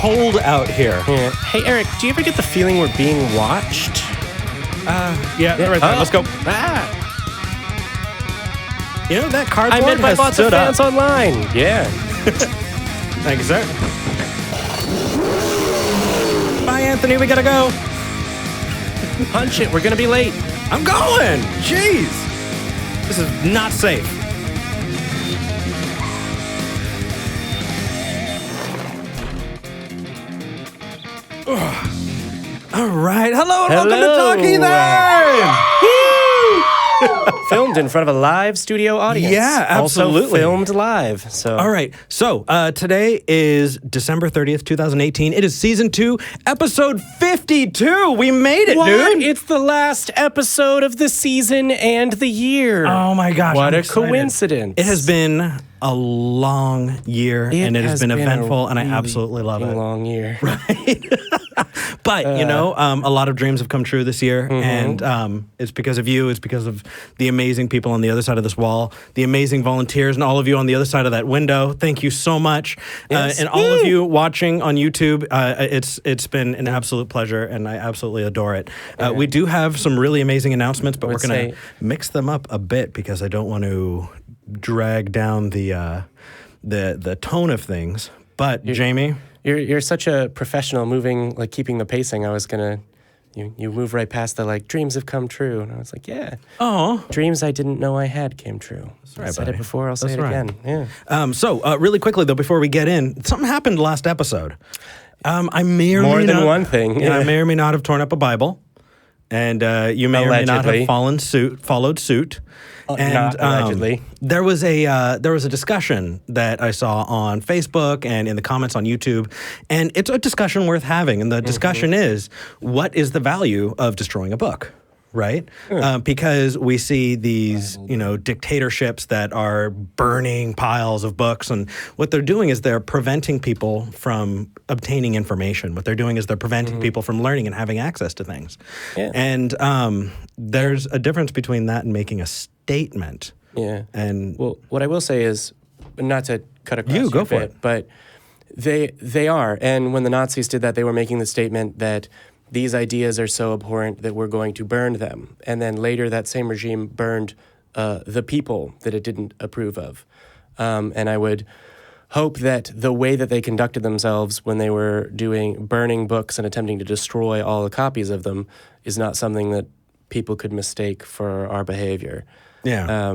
cold out here. Yeah. Hey, Eric, do you ever get the feeling we're being watched? Yeah, right there. Let's go. Ah, You know, that I cardboard met by has lots of stood up. fans online. Yeah. Thank you, sir. Bye, Anthony. We gotta go. Punch it. We're going to be late. I'm going. Jeez. This is not safe. Ugh. All right. Hello and welcome to Talking Then. Filmed in front of a live studio audience. Yeah, absolutely. Also filmed live. So. All right. So today is December 30th, 2018. It is season 2, episode 52. We made it, What? dude. It's the last episode of the season and the year. Oh my gosh. What I'm a excited. coincidence. It has been a long year and it has been eventful and I absolutely love it. Long year. But, you know, a lot of dreams have come true this year, and it's because of you. It's because of the amazing people on the other side of this wall, the amazing volunteers, and all of you on the other side of that window. Thank you so much. Yes. And all of you watching on YouTube, it's been an absolute pleasure, and I absolutely adore it. We do have some really amazing announcements, but we're going to mix them up a bit because I don't want to drag down the tone of things. But, Jamie... You're such a professional keeping the pacing. I was gonna, you move right past the dreams have come true. And I was like, yeah. Oh. Dreams I didn't know I had came true. Right, I said buddy. it before, I'll say That's it right. again. Yeah. So really quickly though, before we get in, something happened last episode. I may or More may than not, one thing. I may or may not have torn up a Bible, and you may or may not have followed suit. And Not allegedly. There was a discussion that I saw on Facebook and in the comments on YouTube, and it's a discussion worth having. And the discussion is, what is the value of destroying a book? Right? Because we see these, dictatorships that are burning piles of books. And what they're doing is they're preventing people from obtaining information. What they're doing is they're preventing people from learning and having access to things. Yeah. And there's a difference between that and making a statement. Yeah. And well, what I will say is, not to cut across you, go for bit, it. But they are. And when the Nazis did that, they were making the statement that these ideas are so abhorrent that we're going to burn them. And then later that same regime burned the people that it didn't approve of. And I would hope that the way that they conducted themselves when they were burning books and attempting to destroy all the copies of them is not something that people could mistake for our behavior. Yeah.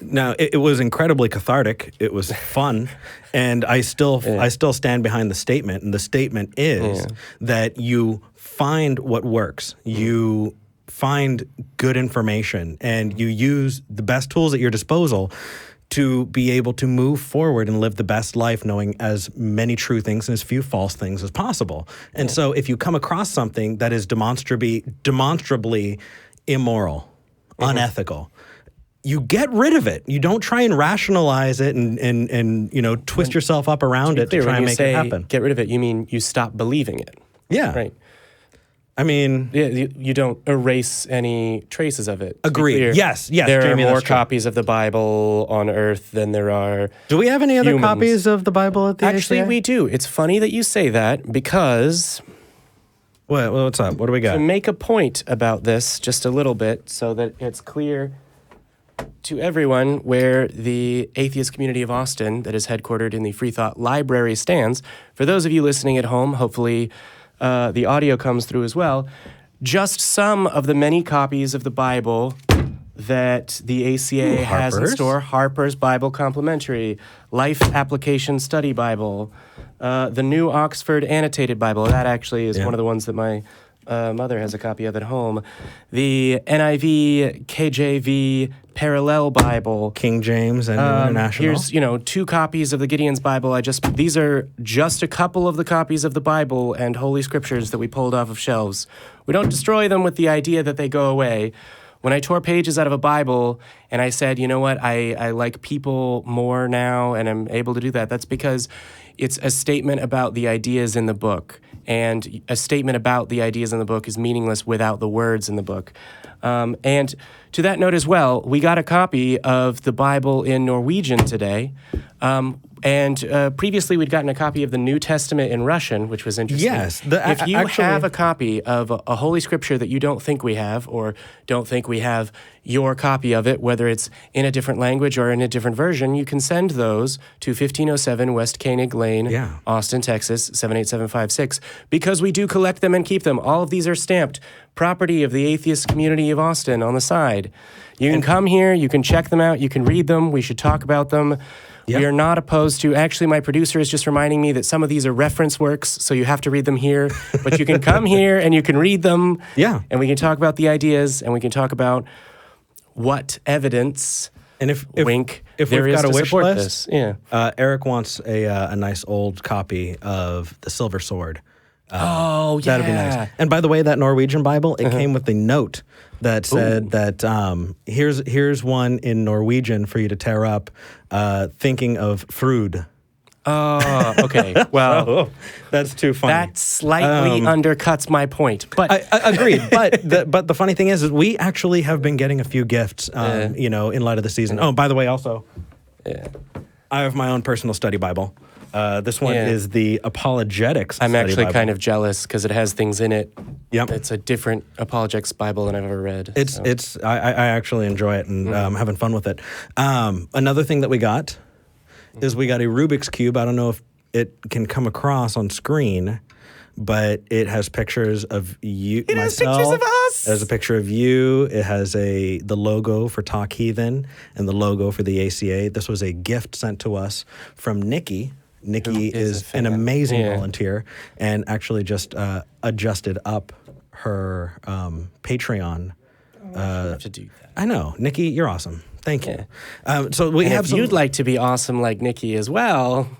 Now, it was incredibly cathartic. It was fun. And I still stand behind the statement. And the statement is that you find what works. You find good information and you use the best tools at your disposal to be able to move forward and live the best life, knowing as many true things and as few false things as possible. And so if you come across something that is demonstrably immoral, unethical, you get rid of it. You don't try and rationalize it and twist yourself up around it to try and make it happen. Get rid of it, you mean you stop believing it. Yeah. Right. I mean... Yeah, you don't erase any traces of it. Agreed. Yes. There Jamie, are more that's true. copies of the Bible on Earth than there are Do we have any other humans. copies of the Bible at the Actually, ACA? we do. It's funny that you say that because... What's up? What do we got? To make a point about this just a little bit so that it's clear to everyone where the Atheist Community of Austin, that is headquartered in the Freethought Library, stands. For those of you listening at home, hopefully the audio comes through as well. Just some of the many copies of the Bible that the ACA has in store. Harper's Bible Complimentary, Life Application Study Bible, the New Oxford Annotated Bible. That actually is one of the ones that my mother has a copy of at home. The NIV, KJV, Parallel Bible. King James and International. Here's, 2 copies of the Gideon's Bible. These are just a couple of the copies of the Bible and Holy Scriptures that we pulled off of shelves. We don't destroy them with the idea that they go away. When I tore pages out of a Bible and I said, you know what, I like people more now and I'm able to do that, that's because it's a statement about the ideas in the book. And a statement about the ideas in the book is meaningless without the words in the book. And to that note as well, we got a copy of the Bible in Norwegian today. And previously, we'd gotten a copy of the New Testament in Russian, which was interesting. Yes. If you have a copy of a Holy Scripture that you don't think we have, or don't think we have your copy of it, whether it's in a different language or in a different version, you can send those to 1507 West Koenig Lane, Austin, Texas, 78756, because we do collect them and keep them. All of these are stamped property of the Atheist Community of Austin on the side. You can come here, you can check them out, you can read them, we should talk about them. Yep. We are not opposed to, actually, my producer is just reminding me that some of these are reference works, so you have to read them here. But you can come here and you can read them. Yeah. And we can talk about the ideas and we can talk about what evidence, and if wink, if there we've is got a to wish support list, this. Yeah. Eric wants a nice old copy of the Silver Sword. Oh, yeah. That'd be nice. And by the way, that Norwegian Bible, it came with a note that said that here's one in Norwegian for you to tear up, thinking of Frud. Oh, okay. Well, that's too funny. That slightly undercuts my point. But I agreed. But the funny thing is we actually have been getting a few gifts, in light of the season. Oh, by the way, also, I have my own personal study Bible. This one is the Apologetics I'm study actually Bible. kind of jealous because it has things in it. Yep. It's a different Apologetics Bible than I've ever read. I actually enjoy it and I'm having fun with it. Another thing that we got is we got a Rubik's Cube. I don't know if it can come across on screen, but it has pictures of you, It has pictures of us. It has a picture of you. It has the logo for Talk Heathen and the logo for the ACA. This was a gift sent to us from Nikki. Nikki is an amazing volunteer and actually just adjusted up her Patreon. have to do that. I know. Nikki, you're awesome. Thank you. So we And have if some... you'd like to be awesome like Nikki as well,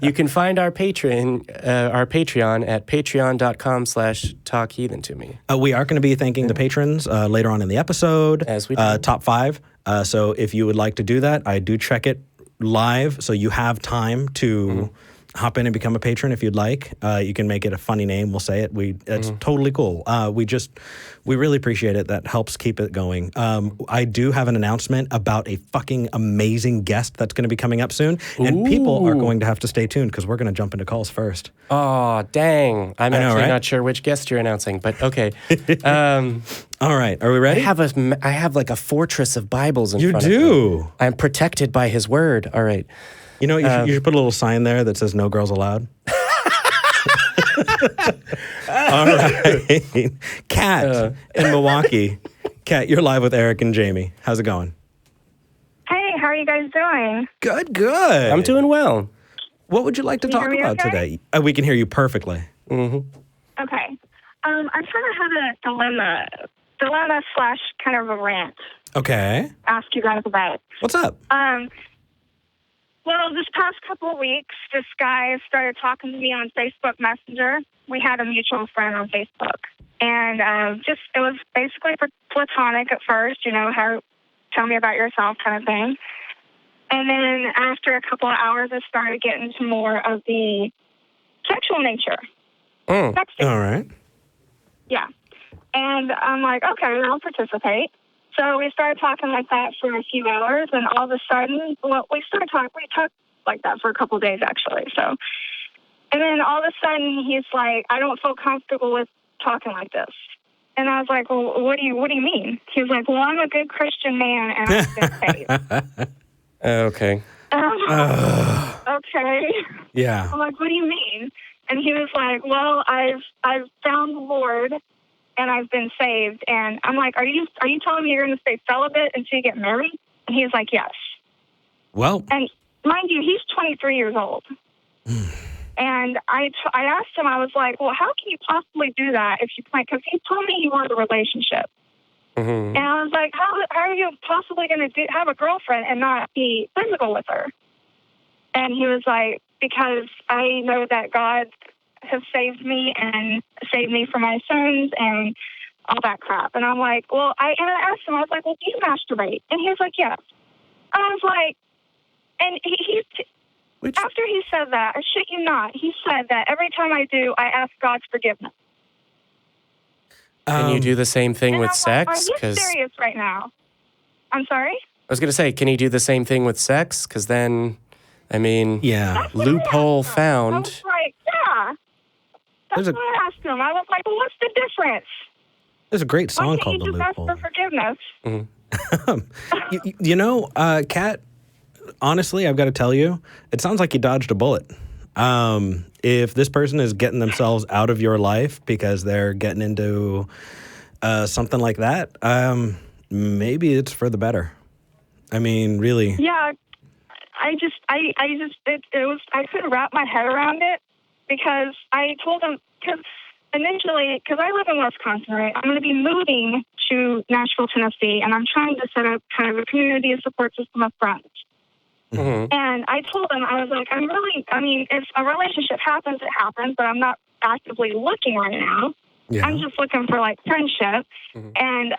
you can find our Patreon at patreon.com/talkheathen to me. We are going to be thanking the patrons later on in the episode. As we do. Top 5. So if you would like to do that, I do check it live, so you have time to hop in and become a patron if you'd like. You can make it a funny name. We'll say it. It's totally cool. We really appreciate it. That helps keep it going. I do have an announcement about a fucking amazing guest that's going to be coming up soon, and people are going to have to stay tuned because we're going to jump into calls first. Oh, dang. I'm actually not sure which guest you're announcing, but okay. All right. Are we ready? I have like a fortress of Bibles in front of me. You do? I'm protected by his word. All right. You know, you should put a little sign there that says "No girls allowed." All right, Kat in Milwaukee. Kat, you're live with Eric and Jamie. How's it going? Hey, how are you guys doing? Good. I'm doing well. What would you like to talk about today? We can hear you perfectly. Okay. I kind of had a dilemma / kind of a rant. Okay. Ask you guys about. What's up? Well, this past couple of weeks, this guy started talking to me on Facebook Messenger. We had a mutual friend on Facebook. And it was basically platonic at first, tell me about yourself kind of thing. And then after a couple of hours, it started getting to more of the sexual nature. Sexting. All right. Yeah. And I'm like, okay, I'll participate. So we started talking like that for a few hours, and all of a sudden, we talked like that for a couple of days, actually. So, and then all of a sudden, he's like, I don't feel comfortable with talking like this. And I was like, well, what do you mean? He was like, well, I'm a good Christian man, and I've been saved. Okay. Okay. Yeah. I'm like, what do you mean? And he was like, well, I've found the Lord, and I've been saved. And I'm like, are you telling me you're going to stay celibate until you get married? And he's like, yes. Well. And mind you, he's 23 years old. And I asked him, I was like, well, how can you possibly do that if you plan? Because he told me he wanted a relationship. And I was like, how are you possibly going to have a girlfriend and not be physical with her? And he was like, because I know that God has saved me and saved me from my sins and all that crap. And I'm like, well, I asked him, I was like, well, do you masturbate? And he was like, yes. I was like, and after he said that, I shit you not, he said that every time I do, I ask God's forgiveness. Can you do the same thing with sex? Are you serious right now? I'm sorry? I was going to say, can you do the same thing with sex? Because then I mean, Yeah. loophole I found. was like, yeah. That's what I asked him. I was like, well, what's the difference? There's a great Why song can't called you The just ask Loophole. for forgiveness? You know, Kat, honestly, I've got to tell you, it sounds like you dodged a bullet. If this person is getting themselves out of your life because they're getting into something like that, maybe it's for the better. I mean, really. Yeah, I couldn't wrap my head around it because I told him, because I live in Wisconsin, right? I'm going to be moving to Nashville, Tennessee, and I'm trying to set up kind of a community and support system of friends. Mm-hmm. And I told him, I was like, if a relationship happens, it happens, but I'm not actively looking right now. Yeah. I'm just looking for like friendship. Mm-hmm. And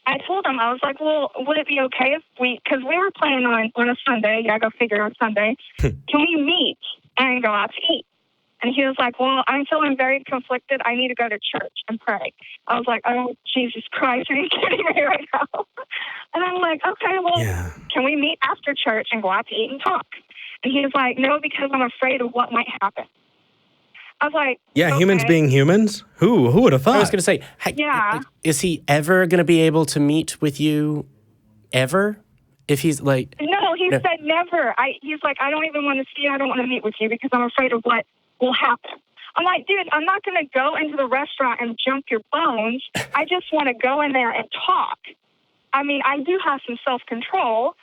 I told him, I was like, well, would it be okay if because we were planning on a Sunday, yeah, go figure, on Sunday, can we meet and go out to eat? And he was like, well, I'm feeling very conflicted. I need to go to church and pray. I was like, oh, Jesus Christ, are you kidding me right now? And I'm like, okay, well, can we meet after church and go out to eat and talk? And he was like, no, because I'm afraid of what might happen. I was like, yeah, okay. Humans being humans? Who would have thought? I was going to say, Yeah. is he ever going to be able to meet with you ever? If he's like... No, he said never. He's like, I don't even want to see you. I don't want to meet with you because I'm afraid of what will happen. I'm like, dude, I'm not going to go into the restaurant and jump your bones. I just want to go in there and talk. I mean, I do have some self-control.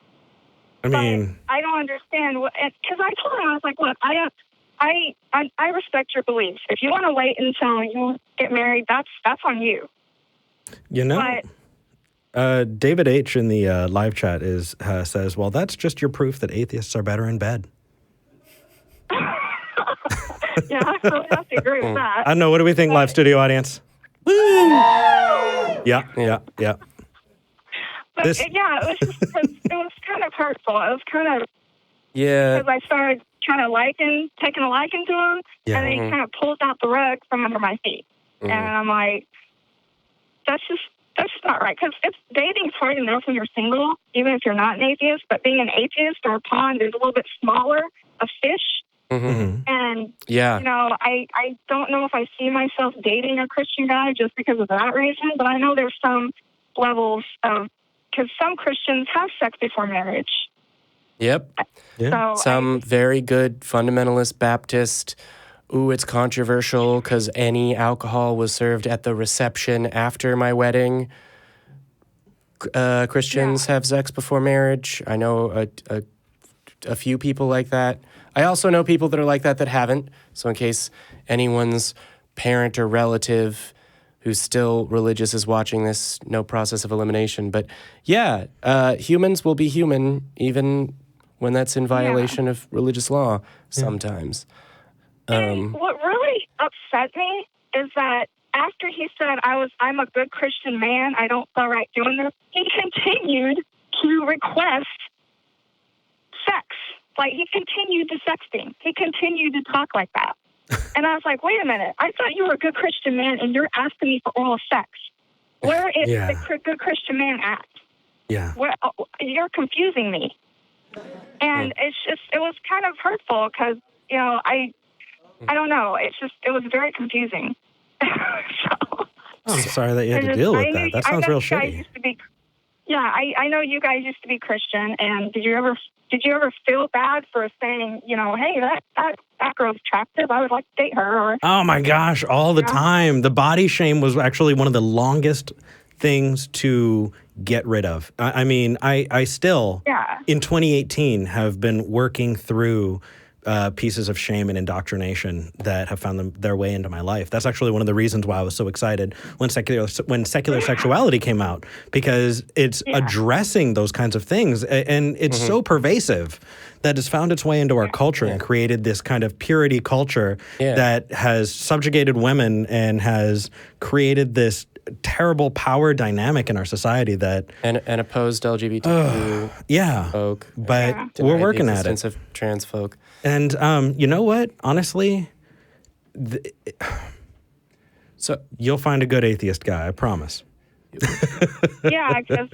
I mean... But I don't understand because I told him, I was like, look, I respect your beliefs. If you want to wait until you get married, that's on you. You know, David H. in the live chat says, well, that's just your proof that atheists are better in bed. Yeah, I totally have to agree with that. I don't know. What do we think, live studio audience? Woo! Yeah. But it was just because it was kind of hurtful. It was kind of because I started kind of taking a liking to him, and then he kind of pulled out the rug from under my feet, and I'm like, that's just not right. Because dating's hard enough when you're single, even if you're not an atheist. But being an atheist or a pond is a little bit smaller, a fish. Mm-hmm. And, you know, I don't know if I see myself dating a Christian guy just because of that reason, but I know there's some levels of, because some Christians have sex before marriage. Yep. Yeah. So Some very good fundamentalist Baptist, it's controversial because any alcohol was served at the reception after my wedding. Christians have sex before marriage. I know a few people like that. I also know people that are like that haven't. So in case anyone's parent or relative who's still religious is watching this, no process of elimination. But yeah, humans will be human even when that's in violation of religious law sometimes. And what really upset me is that after he said I'm a good Christian man, I don't feel right doing this, he continued to request sex. Like, he continued the sexting. He continued to talk like that. And I was like, wait a minute. I thought you were a good Christian man, and you're asking me for oral sex. Where is the good Christian man at? Yeah. You're confusing me. And it was kind of hurtful because, you know, I don't know. It was very confusing. So, I'm sorry that you had to deal with that. That sounds real shitty. I know you guys used to be Christian, and did you ever feel bad for saying, you know, hey, that girl's attractive, I would like to date her? Or, oh my gosh, all the time. The body shame was actually one of the longest things to get rid of. I mean, I still, in 2018, have been working through pieces of shame and indoctrination that have found their way into my life. That's actually one of the reasons why I was so excited when secular sexuality came out, because it's addressing those kinds of things, and it's so pervasive that it's found its way into our culture and created this kind of purity culture that has subjugated women and has created this terrible power dynamic in our society that and opposed LGBT folk, but we're working at it. Of trans folk. And you know what? Honestly, so you'll find a good atheist guy, I promise. Yeah, because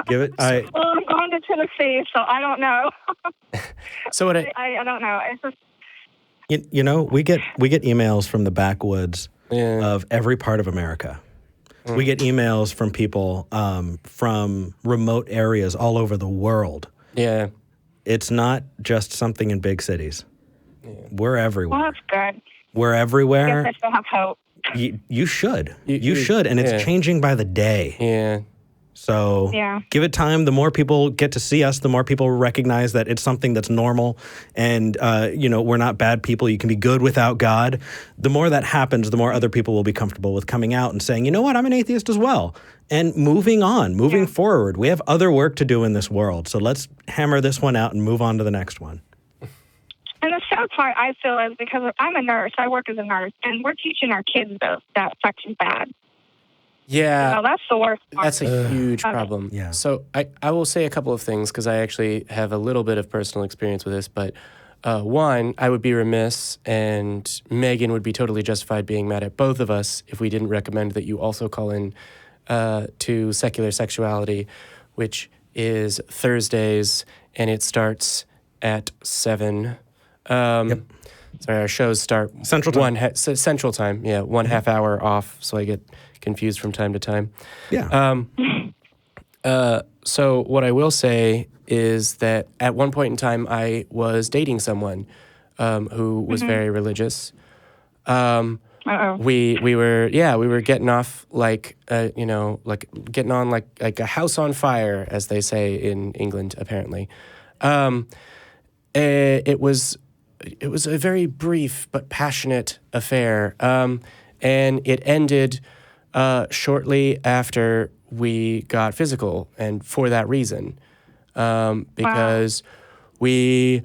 give it. well, I'm going to Tennessee, so I don't know. So what I don't know. It's just, You know, we get emails from the backwoods Yeah. of every part of America. We get emails from people from remote areas all over the world. Yeah. It's not just something in big cities. We're everywhere. well, that's good. We're I everywhere. guess I still have hope. You should. You- You should, and yeah. it's changing by the day. Yeah. So Yeah. give it time. The more people get to see us, the more people recognize that it's something that's normal, and we're not bad people. You can be good without God. The more that happens, the more other people will be comfortable with coming out and saying, you know what, I'm an atheist as well, and moving forward. We have other work to do in this world, so let's hammer this one out and move on to the next one. And the sad part I feel is because I'm a nurse, I work as a nurse, and we're teaching our kids that sex is bad. Yeah. So that's the worst part. That's a huge problem. Yeah. So I will say a couple of things because I actually have a little bit of personal experience with this. But one, I would be remiss, and Megan would be totally justified being mad at both of us if we didn't recommend that you also call in to Secular Sexuality, which is Thursdays, and it starts at 7. Sorry, our shows start Central time. Central time. Yeah, one half hour off, so I get confused from time to time. Yeah. So what I will say is that at one point in time, I was dating someone who was very religious. Uh-oh. We were getting off like getting on like a house on fire, as they say in England, apparently. It was a very brief but passionate affair, and it ended shortly after we got physical, and for that reason, because we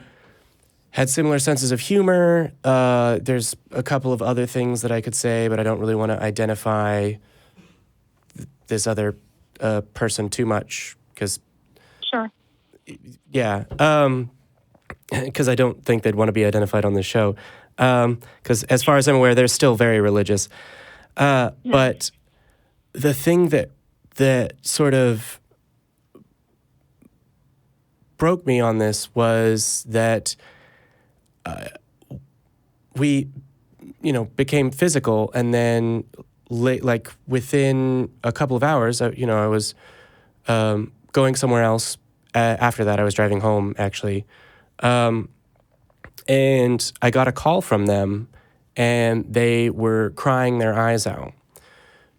had similar senses of humor. There's a couple of other things that I could say, but I don't really want to identify this other person too much, because Sure. yeah, because I don't think they'd want to be identified on this show. Because as far as I'm aware, they're still very religious. But the thing that sort of broke me on this was that we, became physical, and then like within a couple of hours, I was going somewhere else. After that, I was driving home, actually. And I got a call from them, and they were crying their eyes out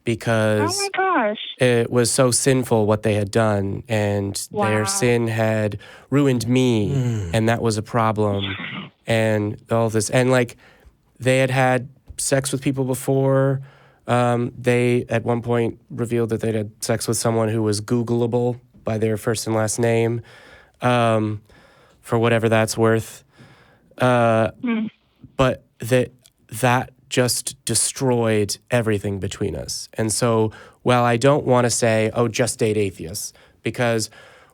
because Oh my gosh. it was so sinful what they had done, and their Wow. sin had ruined me, and that was a problem, and all this. And like, they had sex with people before. They at one point revealed that they'd had sex with someone who was Googleable by their first and last name, for whatever that's worth. But that just destroyed everything between us. And so, while I don't want to say, oh, just date atheists, because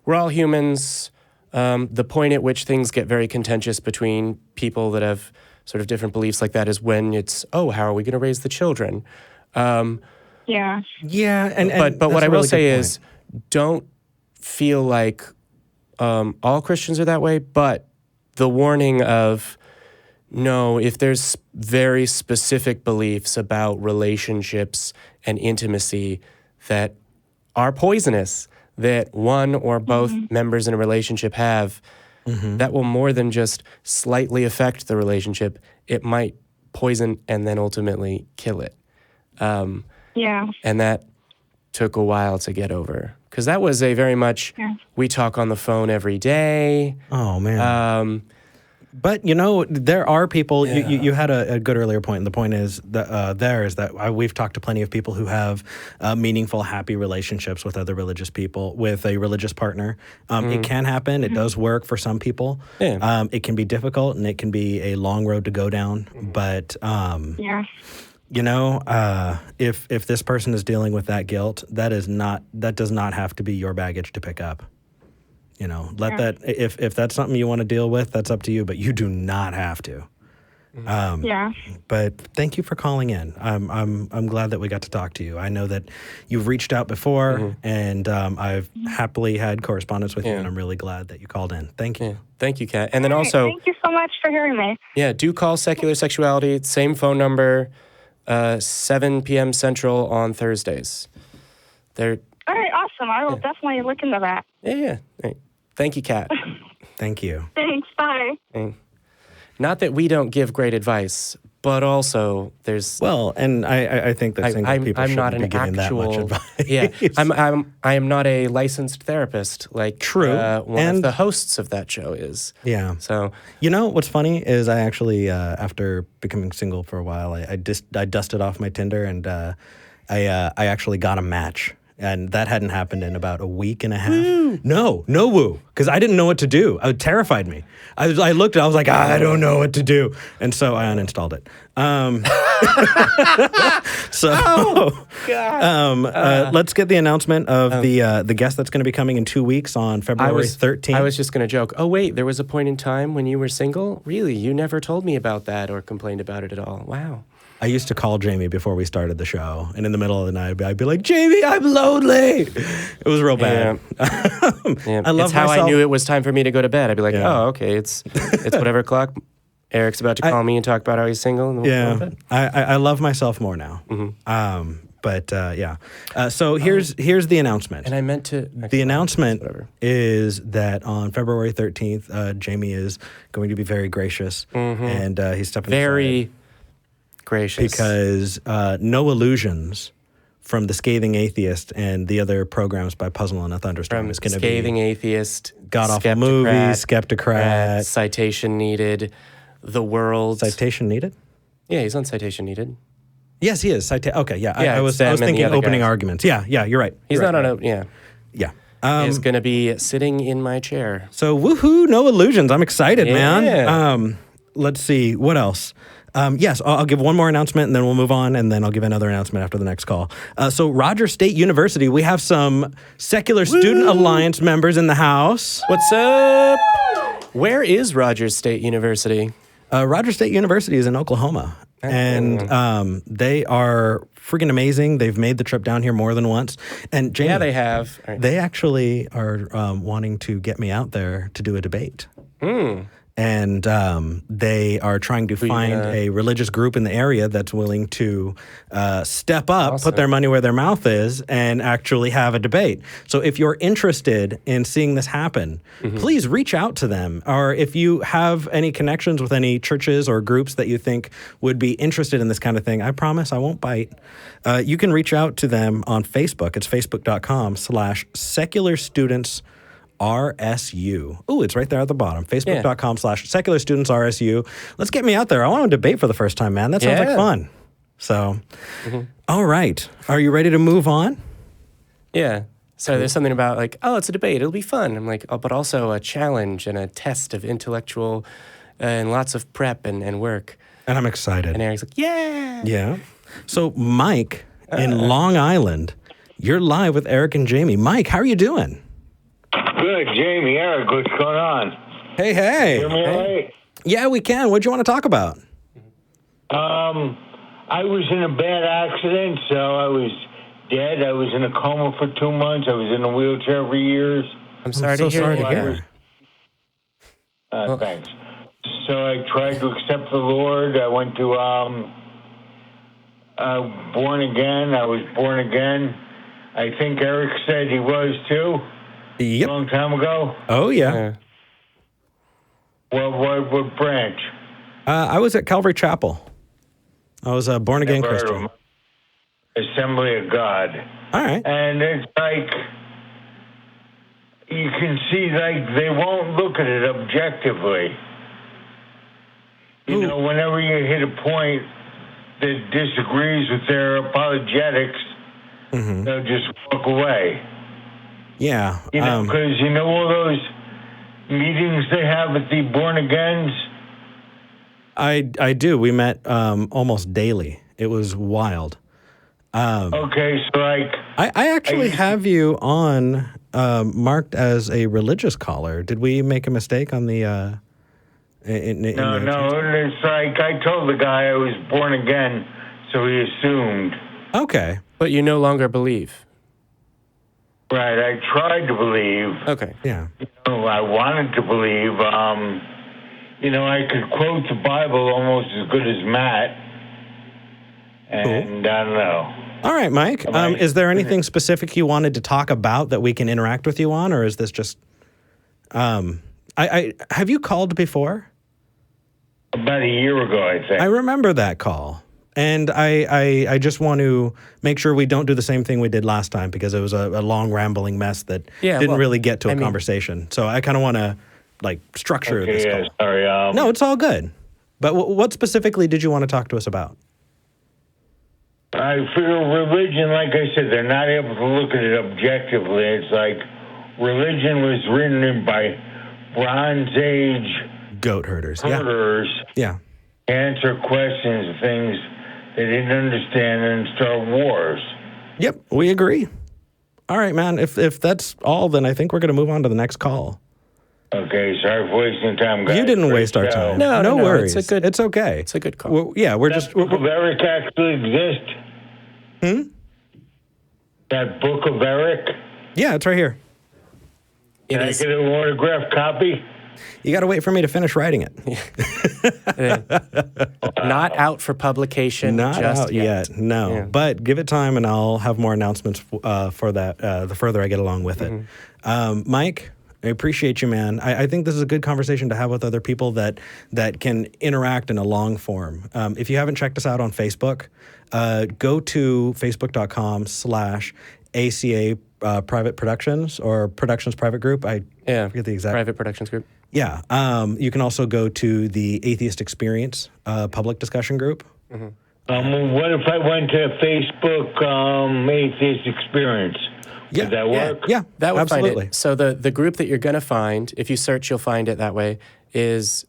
we're all humans, the point at which things get very contentious between people that have sort of different beliefs like that is when it's, oh, how are we going to raise the children? Yeah. Yeah. And But what that's I a will really say good is, don't feel like all Christians are that way, but the warning of, no, if there's very specific beliefs about relationships and intimacy that are poisonous, that one or both members in a relationship have, that will more than just slightly affect the relationship. It might poison and then ultimately kill it. Yeah. And that took a while to get over. Because that was a very much, we talk on the phone every day. Oh, man. But, there are people, you had a good earlier point, and the point is that we've talked to plenty of people who have meaningful, happy relationships with other religious people, with a religious partner. It can happen. It does work for some people. Yeah. It can be difficult, and it can be a long road to go down. But, Yeah. if this person is dealing with that guilt, that does not have to be your baggage to pick up. Let that, if that's something you want to deal with, that's up to you, but you do not have to. Yeah. But thank you for calling in. I'm glad that we got to talk to you. I know that you've reached out before, and I've happily had correspondence with you, and I'm really glad that you called in. Thank you. Yeah. Thank you, Kat. And then All right, also, thank you so much for hearing me. yeah, do call Secular Sexuality. Same phone number, 7 p.m. Central on Thursdays. They're All right, awesome. I will definitely look into that. yeah. Right. Thank you, Kat. Thank you. Thanks. Bye. Not that we don't give great advice, but also there's Well, and I think that single people I'm shouldn't not be an giving that much actual advice. yeah. I am not a licensed therapist like True. one And- of the hosts of that show is. Yeah. So You know what's funny is I actually after becoming single for a while, I dusted off my Tinder and I actually got a match. And that hadn't happened in about a week and a half. Woo. No woo, because I didn't know what to do. It terrified me. I looked, I was like, I don't know what to do, and so I uninstalled it. Let's get the announcement of the guest that's going to be coming in 2 weeks on February 13th. I was just going to joke. Oh wait, there was a point in time when you were single. Really, you never told me about that or complained about it at all. Wow. I used to call Jamie before we started the show, and in the middle of the night, I'd be like, "Jamie, I'm lonely." It was real bad. Yeah. I love it's how myself. I knew it was time for me to go to bed. I'd be like, "Oh, okay, it's whatever o'clock." Eric's about to call me and talk about how he's single. And we'll go to bed. I love myself more now. So here's the announcement. And I meant to. The announcement is that on February 13th, Jamie is going to be very gracious, and he's stepping Very gracious. because No Illusions from the Scathing Atheist and the other programs by Puzzle and a Thunderstorm is going to be Scathing Atheist, God-awful movies, Skeptocrat. Citation Needed, The World. Citation needed? Yeah, he's on Citation Needed. Yes, he is. Okay, yeah. Yeah, I was them and the thinking other opening guys. arguments. Yeah, you're right. He's You're not right. on a, yeah. Yeah. He's going to be sitting in my chair. So woohoo, No Illusions. I'm excited, Yeah. man. Let's see, what else? Yes, I'll give one more announcement and then we'll move on, and then I'll give another announcement after the next call. So Rogers State University, we have some Secular Student Alliance members in the house. What's up? Where is Rogers State University? Rogers State University is in Oklahoma, and they are freaking amazing. They've made the trip down here more than once. And Jamie, Yeah, they have. All right. They actually are wanting to get me out there to do a debate. And they are trying to find a religious group in the area that's willing to step up, put their money where their mouth is, and actually have a debate. So if you're interested in seeing this happen, please reach out to them. Or if you have any connections with any churches or groups that you think would be interested in this kind of thing, I promise I won't bite. You can reach out to them on Facebook. It's facebook.com/secular students RSU. Oh, it's right there at the bottom. Facebook.com/secular students RSU. Let's get me out there. I want to debate for the first time, man. That sounds like fun. So, all right. Are you ready to move on? Yeah. So there's something about like, oh, it's a debate. It'll be fun. I'm like, oh, but also a challenge and a test of intellectual and lots of prep and work. And I'm excited. And Eric's like, yeah. Yeah. So, Mike in Long Island, you're live with Eric and Jamie. Mike, how are you doing? Good, Jamie, Eric, what's going on? Hey. Hear me all right? Yeah, we can. What do you want to talk about? I was in a bad accident, so I was dead. I was in a coma for 2 months. I was in a wheelchair for years. I'm sorry so to hear sorry that. to hear. Thanks. So I tried to accept the Lord. I went to born again. I was born again. I think Eric said he was too. Yep. A long time ago. Oh, yeah. Well, what branch? I was at Calvary Chapel. I was a born-again Never heard of Christian. him. Assembly of God. All right. And it's like, you can see, like, they won't look at it objectively. You know, whenever you hit a point that disagrees with their apologetics, they'll just walk away. Yeah. You know, because you know all those meetings they have at the born-agains? I do. We met almost daily. It was wild. Okay, so like... I actually have you on marked as a religious caller. Did we make a mistake on the No, it's like I told the guy I was born again, so he assumed. Okay. But you no longer believe. Right, I tried to believe. Okay. Yeah. I wanted to believe. I could quote the Bible almost as good as Matt. And I don't know. All right, Mike. Is there anything specific you wanted to talk about that we can interact with you on, or is this just... I have you called before? About a year ago, I think. I remember that call. And I just want to make sure we don't do the same thing we did last time, because it was a long, rambling mess that didn't really get to a conversation. So I kind of want to, structure this call. Sorry. No, it's all good. But what specifically did you want to talk to us about? I feel religion, like I said, they're not able to look at it objectively. It's like religion was written in by Bronze Age goat herders. Yeah. Answer questions, things they didn't understand, and start wars. Yep, we agree. All right, man. If that's all, then I think we're going to move on to the next call. Okay, sorry for wasting time, guys. You didn't waste our time. No worries. It's okay. It's a good call. We're just... Book of Eric actually exist? That Book of Eric? Yeah, it's right here. Can I get an autographed copy? You got to wait for me to finish writing it. Not out for publication Not just out yet. No. Yeah. But give it time, and I'll have more announcements for that the further I get along with it. Mike, I appreciate you, man. I think this is a good conversation to have with other people that can interact in a long form. If you haven't checked us out on Facebook, go to facebook.com/ACA Private Productions or Productions Private Group. I forget the exact... Private Productions Group. Yeah. You can also go to the Atheist Experience public discussion group. What if I went to Facebook Atheist Experience? Would that work? Yeah, that would absolutely. Find it. So the group that you're going to find, if you search, you'll find it that way, is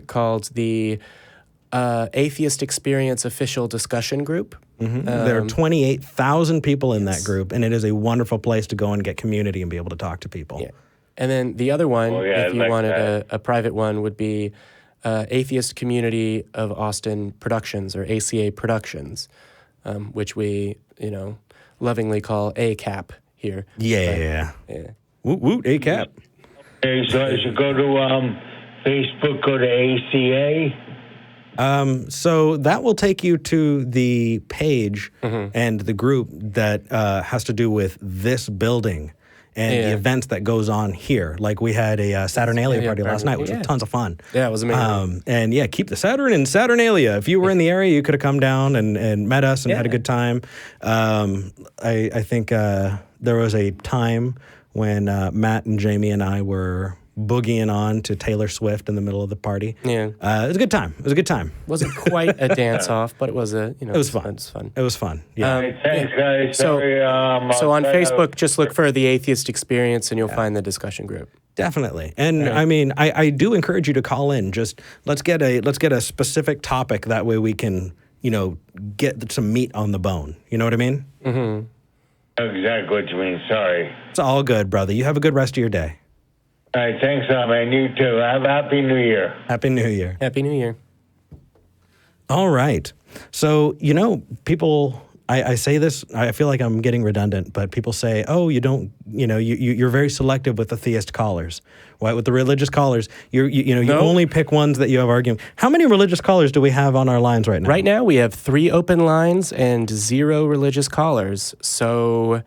called the Atheist Experience Official Discussion Group. There are 28,000 people in that group, and it is a wonderful place to go and get community and be able to talk to people. Yeah. And then the other one, if you wanted a private one, would be Atheist Community of Austin Productions, or ACA Productions, which we, lovingly call ACAP here. Yeah. Woot woot, ACAP. Okay, so I should go to Facebook, go to ACA. So that will take you to the page and the group that has to do with this building and the events that goes on here. Like we had a Saturnalia party last night, which was tons of fun. Yeah, it was amazing. And keep the Saturn in Saturnalia. If you were in the area, you could have come down and met us and had a good time. I think there was a time when Matt and Jamie and I were boogieing on to Taylor Swift in the middle of the party. Yeah. It was a good time. Wasn't quite a dance-off, but it was it was fun. It was fun. It was fun. Yeah. Thanks, guys. So on Facebook, just look for the Atheist Experience, and you'll find the discussion group. Definitely. And I mean, I do encourage you to call in. Just let's get a specific topic. That way we can, get some meat on the bone. You know what I mean? Mm-hmm. Exactly what you mean. Sorry. It's all good, brother. You have a good rest of your day. All right, thanks, man. You too. Have a Happy New Year. Happy New Year. Happy New Year. All right. So, people, I say this, I feel like I'm getting redundant, but people say, oh, you don't, you're very selective with the theist callers. Why, with the religious callers, you only pick ones that you have arguing. How many religious callers do we have on our lines right now? Right now, we have 3 open lines and 0 religious callers. So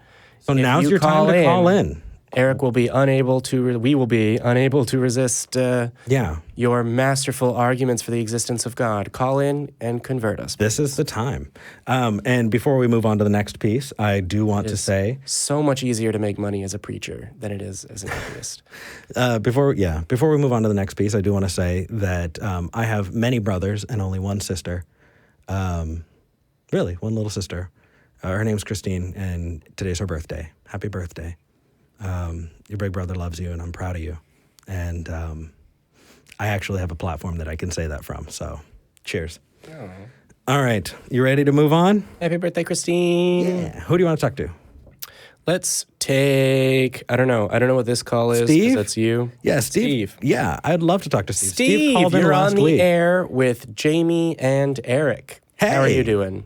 now's your time to call in. Eric will be unable to, we will be unable to resist your masterful arguments for the existence of God. Call in and convert us. This is the time. And before we move on to the next piece, I do want to say... so much easier to make money as a preacher than it is as an atheist. Before we move on to the next piece, I do want to say that I have many brothers and only one sister. Really, one little sister. Her name's Christine, and today's her birthday. Happy birthday. Your big brother loves you, and I'm proud of you. And I actually have a platform that I can say that from. So, cheers. Oh. All right. You ready to move on? Happy birthday, Christine. Yeah. Who do you want to talk to? Let's take, I don't know what this call is. Steve? That's you. Yeah, Steve. Yeah, I'd love to talk to Steve. Steve, called in you're last on the week. air with Jamie and Eric. How are Hey. you doing?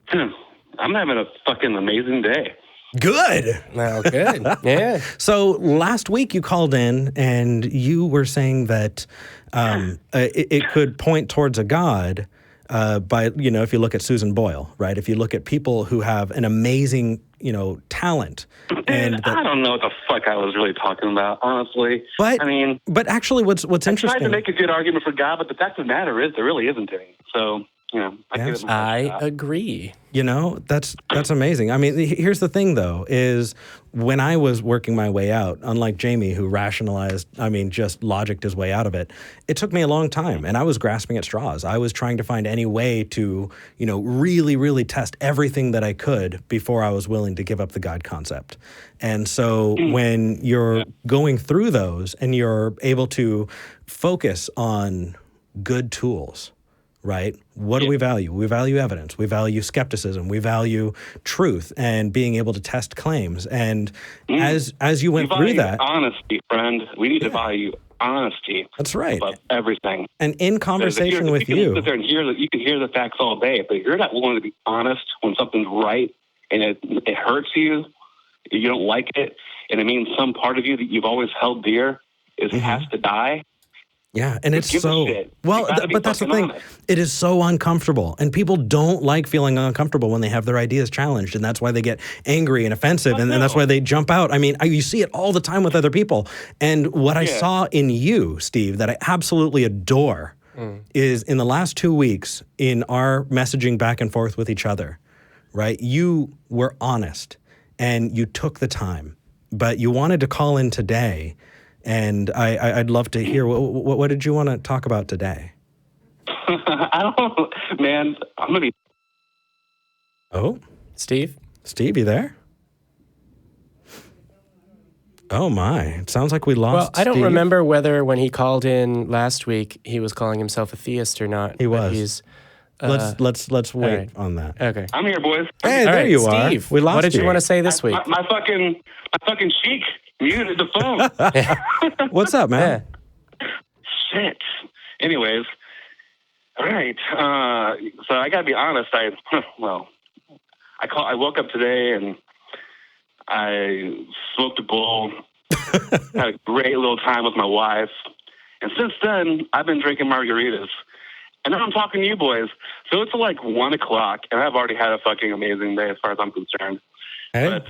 I'm having a fucking amazing day. Good. Well, good. Yeah. So last week you called in and you were saying that it could point towards a God by, if you look at Susan Boyle, right? If you look at people who have an amazing, talent. And I don't know what the fuck I was really talking about, honestly. But actually what's I interesting. tried to make a good argument for God, but the fact of the matter is there really isn't any. So, I give it my I shot. agree. That's amazing. I mean, here's the thing, though, is when I was working my way out, unlike Jamie, who rationalized, just logicked his way out of it, it took me a long time, and I was grasping at straws. I was trying to find any way to, really, really test everything that I could before I was willing to give up the God concept. And so when you're going through those and you're able to focus on good tools, right? What do we value? We value evidence. We value skepticism. We value truth and being able to test claims. And as you went through that, honesty, friend. We need to value honesty. That's right. Above everything. And in conversation with you you, sit there and you can hear the facts all day, but if you're not willing to be honest when something's right and it hurts you, you don't like it, and it means some part of you that you've always held dear has to die. yeah, and it's so well, but that's the thing. Honest. It is so uncomfortable, and people don't like feeling uncomfortable when they have their ideas challenged, and that's why they get angry and offensive, and that's why they jump out. I mean, you see it all the time with other people. And what I saw in you, Steve, that I absolutely adore, is in the last 2 weeks in our messaging back and forth with each other, right? You were honest, and you took the time, but you wanted to call in today. And I'd love to hear, what did you want to talk about today? I don't, man, I'm going to be... Oh, Steve, you there? Oh, my. It sounds like we lost Well, I don't Steve. remember whether when he called in last week he was calling himself a theist or not. He but was. He's, Let's wait right. on that. Okay. I'm here, boys. Hey, All there right, you Steve, are. We lost what did you want to say this week? My fucking cheek muted the phone. What's up, man? Shit. Anyways, all right. So I gotta be honest. I woke up today and I smoked a bowl. Had a great little time with my wife, and since then I've been drinking margaritas. And now I'm talking to you boys. So it's like 1 o'clock, and I've already had a fucking amazing day as far as I'm concerned. Hey. But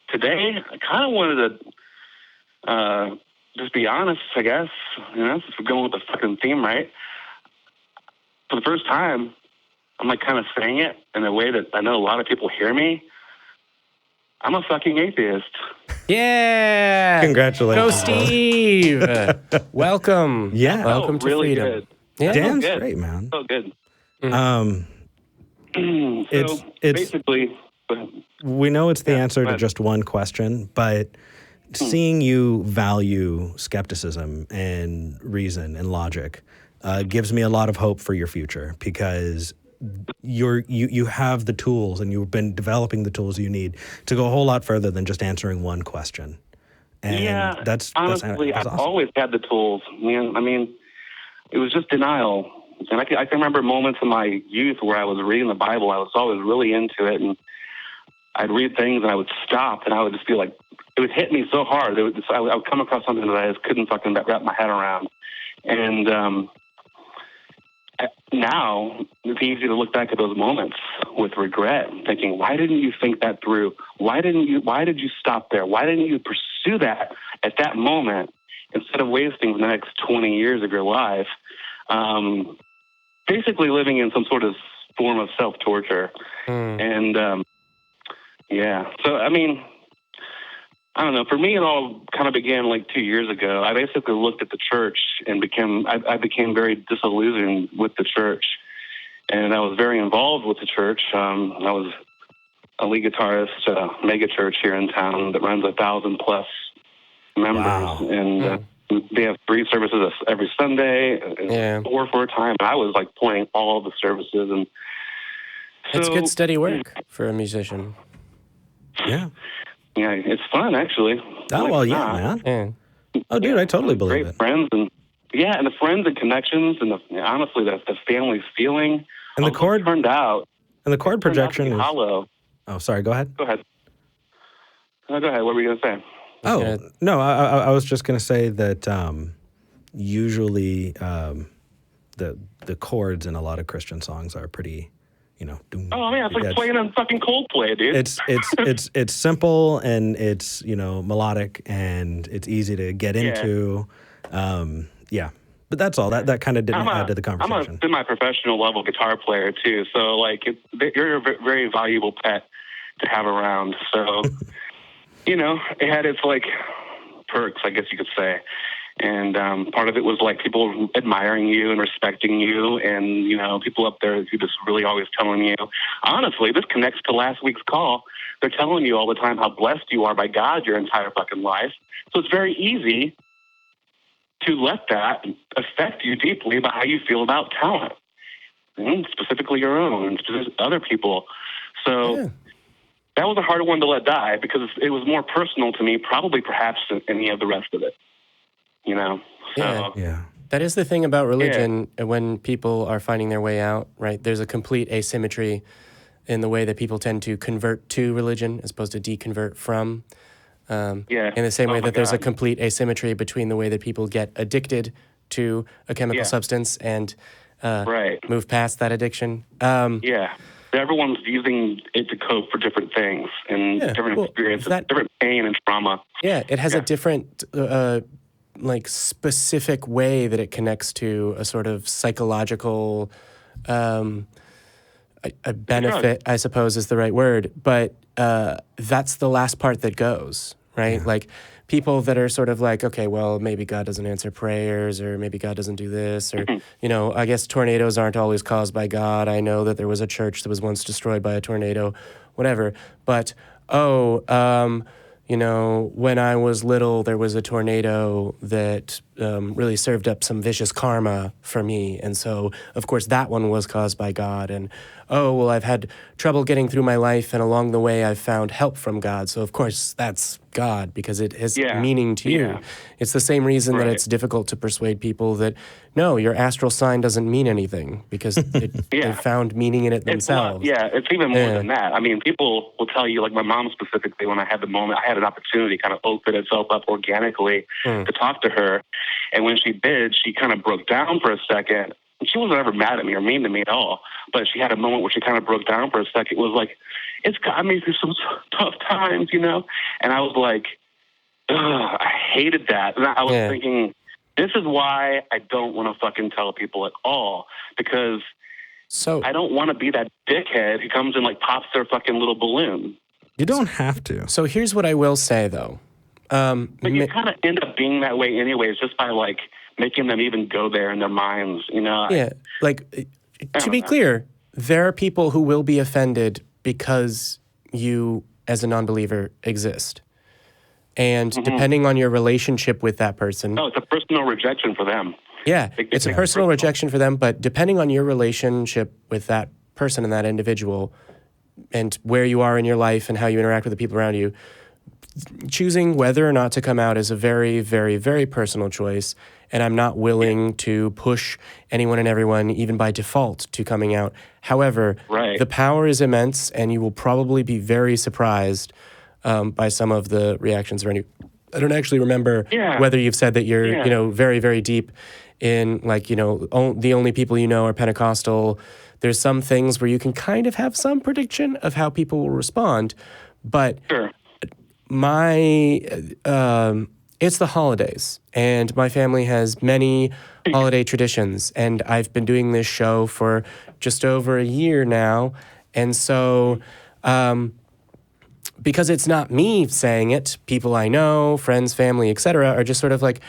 today, I kind of wanted to just be honest, I guess. Since we're going with the fucking theme, right? For the first time, I'm like kind of saying it in a way that I know a lot of people hear me. I'm a fucking atheist. Yeah. Congratulations. Go, Steve. Welcome. Yeah. Welcome to really freedom. good. Yeah. Dan's good. great, man. So good. It's basically... we know it's the answer to but- just one question, but seeing you value skepticism and reason and logic gives me a lot of hope for your future, because you have the tools and you've been developing the tools you need to go a whole lot further than just answering one question. And that's honestly, that's I've awesome. always had the tools. I mean, it was just denial. And I can remember moments in my youth where I was reading the Bible. I was always really into it, and I'd read things and I would stop, and I would just feel like it would hit me so hard. I would come across something that I just couldn't fucking wrap my head around. And now it's easy to look back at those moments with regret, thinking, why didn't you think that through? Why did you stop there? Why didn't you pursue that at that moment instead of wasting the next 20 years of your life basically living in some sort of form of self-torture? And so I mean, I don't know. For me, it all kind of began like 2 years ago. I basically looked at the church and I became very disillusioned with the church. And I was very involved with the church. I was a lead guitarist at a mega church here in town that runs 1,000+ members. Wow. And they have 3 services every Sunday, and 4 for a time. And I was like playing all the services. And It's so, good steady work for a musician. Yeah. Yeah, it's fun actually. Oh, well, yeah, man. Oh, dude, I totally believe Great it. friends and the friends and connections and honestly the family's feeling. And the chord turned out. And the chord projection is hollow. Oh, sorry. Go ahead. Go ahead. No, go ahead. What were you gonna say? Oh, no. I was just gonna say that usually the chords in a lot of Christian songs are pretty, Oh man, it's like playing on fucking Coldplay, dude. It's simple and it's melodic and it's easy to get into. But that's all. That kind of didn't add to the conversation. I'm a semi-professional level guitar player too, so like you're a very valuable pet to have around. So it had its like perks, I guess you could say. And part of it was like people admiring you and respecting you, and people up there who just really always telling you. Honestly, this connects to last week's call. They're telling you all the time how blessed you are by God your entire fucking life. So it's very easy to let that affect you deeply about how you feel about talent, specifically your own and other people. So that was a hard one to let die because it was more personal to me, probably perhaps than any of the rest of it. So, yeah. That is the thing about religion when people are finding their way out, right? There's a complete asymmetry in the way that people tend to convert to religion as opposed to deconvert from. In the same way that there's a complete asymmetry between the way that people get addicted to a chemical substance and move past that addiction. Everyone's using it to cope for different things and different experiences, different pain and trauma. Yeah, it has a different, specific way that it connects to a sort of psychological a benefit, I suppose is the right word. But that's the last part that goes. Right? Yeah. Like people that are sort of like, okay, well, maybe God doesn't answer prayers or maybe God doesn't do this or, I guess tornadoes aren't always caused by God. I know that there was a church that was once destroyed by a tornado, whatever. But, when I was little, there was a tornado that really served up some vicious karma for me. And so, of course, that one was caused by God. And, I've had trouble getting through my life, and along the way, I've found help from God. So, of course, that's God because it has meaning to you. It's the same reason that it's difficult to persuade people that, no, your astral sign doesn't mean anything because they found meaning in it themselves. It's even more than that. I mean, people will tell you, like my mom specifically, when I had the moment, I had an opportunity to kind of open itself up organically to talk to her. And when she did, she kind of broke down for a second. She wasn't ever mad at me or mean to me at all, but she had a moment where she kind of broke down for a second. It was like, it's got me through some tough times, And I was like, I hated that. And I was thinking, this is why I don't want to fucking tell people at all, because I don't want to be that dickhead who comes and like pops their fucking little balloon. You don't have to. So here's what I will say, though. But you kind of end up being that way anyways, just by like making them even go there in their minds, Yeah, to be clear, there are people who will be offended because you, as a non-believer, exist. And depending on your relationship with that person... No, it's a personal rejection for them. Yeah, it's a personal rejection for them, but depending on your relationship with that person and that individual and where you are in your life and how you interact with the people around you, choosing whether or not to come out is a very, very, very personal choice. And I'm not willing to push anyone and everyone, even by default, to coming out. However, the power is immense, and you will probably be very surprised by some of the reactions around you. I don't actually remember whether you've said that you're, very, very deep in, the only people you know are Pentecostal. There's some things where you can kind of have some prediction of how people will respond, but it's the holidays, and my family has many holiday traditions, and I've been doing this show for just over a year now, and so because it's not me saying it, people I know, friends, family, etc., are just sort of like,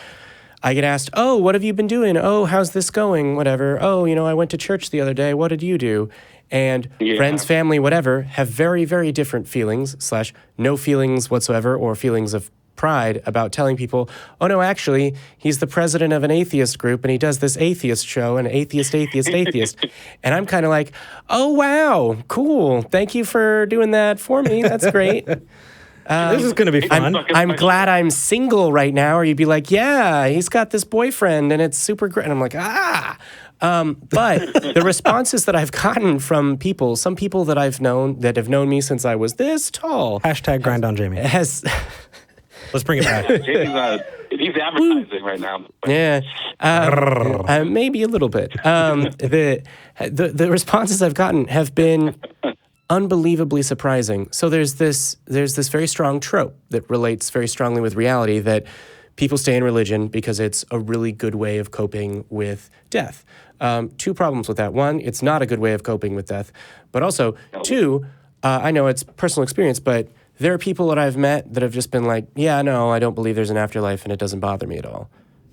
I get asked, oh, what have you been doing? Oh, how's this going? Whatever. Oh, I went to church the other day. What did you do? And friends, family, whatever, have very, very different feelings / no feelings whatsoever or feelings of pride about telling people, oh no, actually, he's the president of an atheist group and he does this atheist show, and atheist. And I'm kind of like, oh wow, cool. Thank you for doing that for me. That's great. This is going to be fun. I'm glad I'm single right now. Or you'd be like, yeah, he's got this boyfriend and it's super great. And I'm like, but the responses that I've gotten from people, some people that I've known that have known me since I was this tall. Hashtag grind on Jamie. Let's bring it back. Jamie's, he's advertising right now. Yeah, maybe a little bit. The responses I've gotten have been unbelievably surprising. So there's this very strong trope that relates very strongly with reality that people stay in religion because it's a really good way of coping with death. Two problems with that. One, it's not a good way of coping with death. But also, two, I know it's personal experience, but there are people that I've met that have just been like, yeah, no, I don't believe there's an afterlife and it doesn't bother me at all.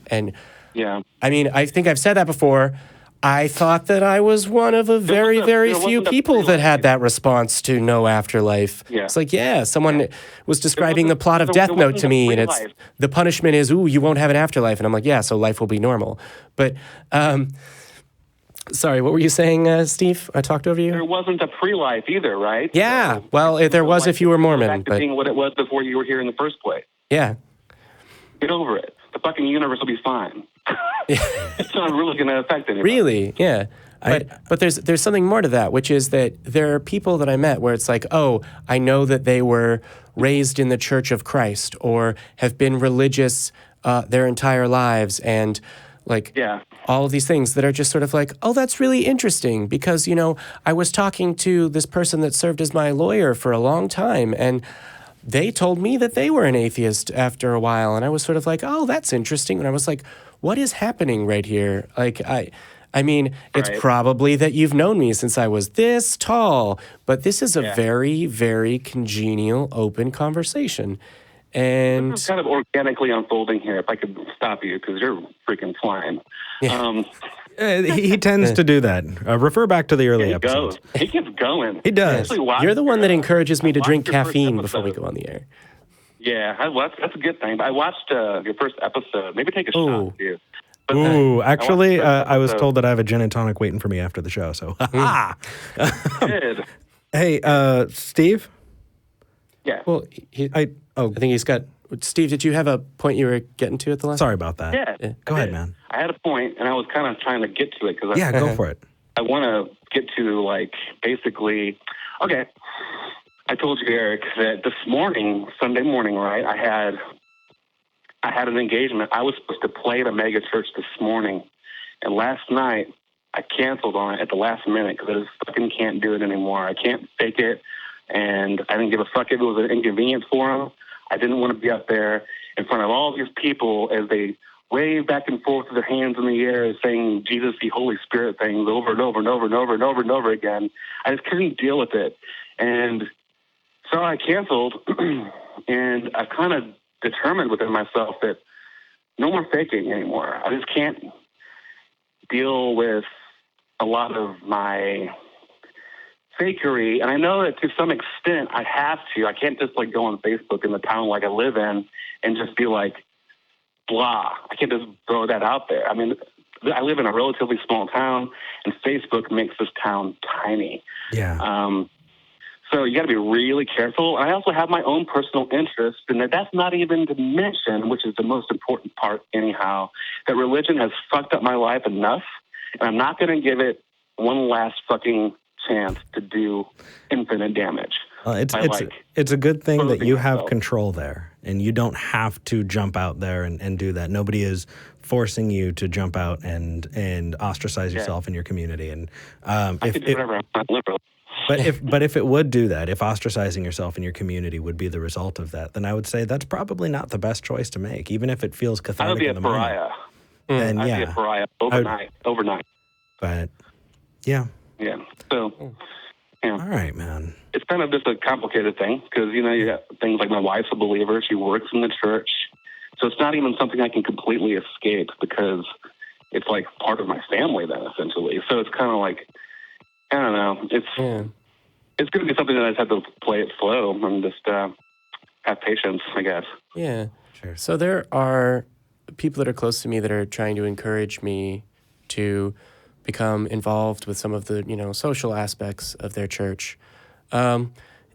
And yeah, I mean, I think I've said that before. I thought that I was one of a very few people that had that response to no afterlife. Yeah. It's like, someone was describing the plot of Death Note to me, and it's the punishment is, ooh, you won't have an afterlife. And I'm like, yeah, so life will be normal. But, sorry, what were you saying, Steve? I talked over you? There wasn't a pre-life either, right? Yeah, So, well, there was if you were Mormon. Back to being what it was before you were here in the first place. Yeah. Get over it. The fucking universe will be fine. It's not really going to affect anybody. Really? Yeah. But there's something more to that, which is that there are people that I met where it's like, oh, I know that they were raised in the Church of Christ or have been religious their entire lives, and like all of these things that are just sort of like, oh, that's really interesting because, you know, I was talking to this person that served as my lawyer for a long time, and they told me that they were an atheist after a while, and I was sort of like, oh, that's interesting. And I was like, what is happening right here? Like, I mean, it's probably that you've known me since I was this tall, but this is a very, very congenial, open conversation. And it's kind of organically unfolding here, if I could stop you, because you're freaking flying. Yeah. He tends to do that. Refer back to the early episodes. He keeps going. He does. You're the one that encourages me to drink caffeine before we go on the air. Yeah, that's a good thing. But I watched your first episode. Maybe take a shot, too. Ooh, actually, I was told that I have a gin and tonic waiting for me after the show. So, Good. Hey, Steve? Yeah. Well, I think he's got... Steve, did you have a point you were getting to at the last? Sorry about that. Yeah. Go ahead, man. I had a point, and I was kind of trying to get to it. Go for it. I want to get to, like, basically... Okay. I told you, Eric, that this morning, Sunday morning, right, I had an engagement. I was supposed to play at a mega church this morning, and last night I canceled on it at the last minute because I just fucking can't do it anymore. I can't fake it, and I didn't give a fuck if it was an inconvenience for them. I didn't want to be up there in front of all these people as they wave back and forth with their hands in the air saying Jesus, the Holy Spirit things over and over and over and over and over and over again. I just couldn't deal with it. And so I canceled, and I kind of determined within myself that no more faking anymore. I just can't deal with a lot of my fakery. And I know that to some extent I have to. I can't just like go on Facebook in the town like I live in and just be like, blah. I can't just throw that out there. I mean, I live in a relatively small town, and Facebook makes this town tiny. Yeah. So you got to be really careful. And I also have my own personal interest, and that's not even to mention, which is the most important part anyhow, that religion has fucked up my life enough, and I'm not going to give it one last fucking chance to do infinite damage. It's a good thing that you have control there, and you don't have to jump out there and do that. Nobody is forcing you to jump out and ostracize yourself in your community. And I could do whatever. I'm not liberal. But if it would do that, if ostracizing yourself in your community would be the result of that, then I would say that's probably not the best choice to make, even if it feels cathartic in the moment. I'd be a pariah. I'd be a pariah overnight. But yeah. Yeah. So. Yeah. All right, man. It's kind of just a complicated thing because, you know, you got things like my wife's a believer. She works in the church. So it's not even something I can completely escape because it's like part of my family then, essentially. So it's kind of like, I don't know. It's going to be something that I just have to play it slow and just kind have patience, I guess. Yeah. Sure. So there are people that are close to me that are trying to encourage me to become involved with some of the, social aspects of their church.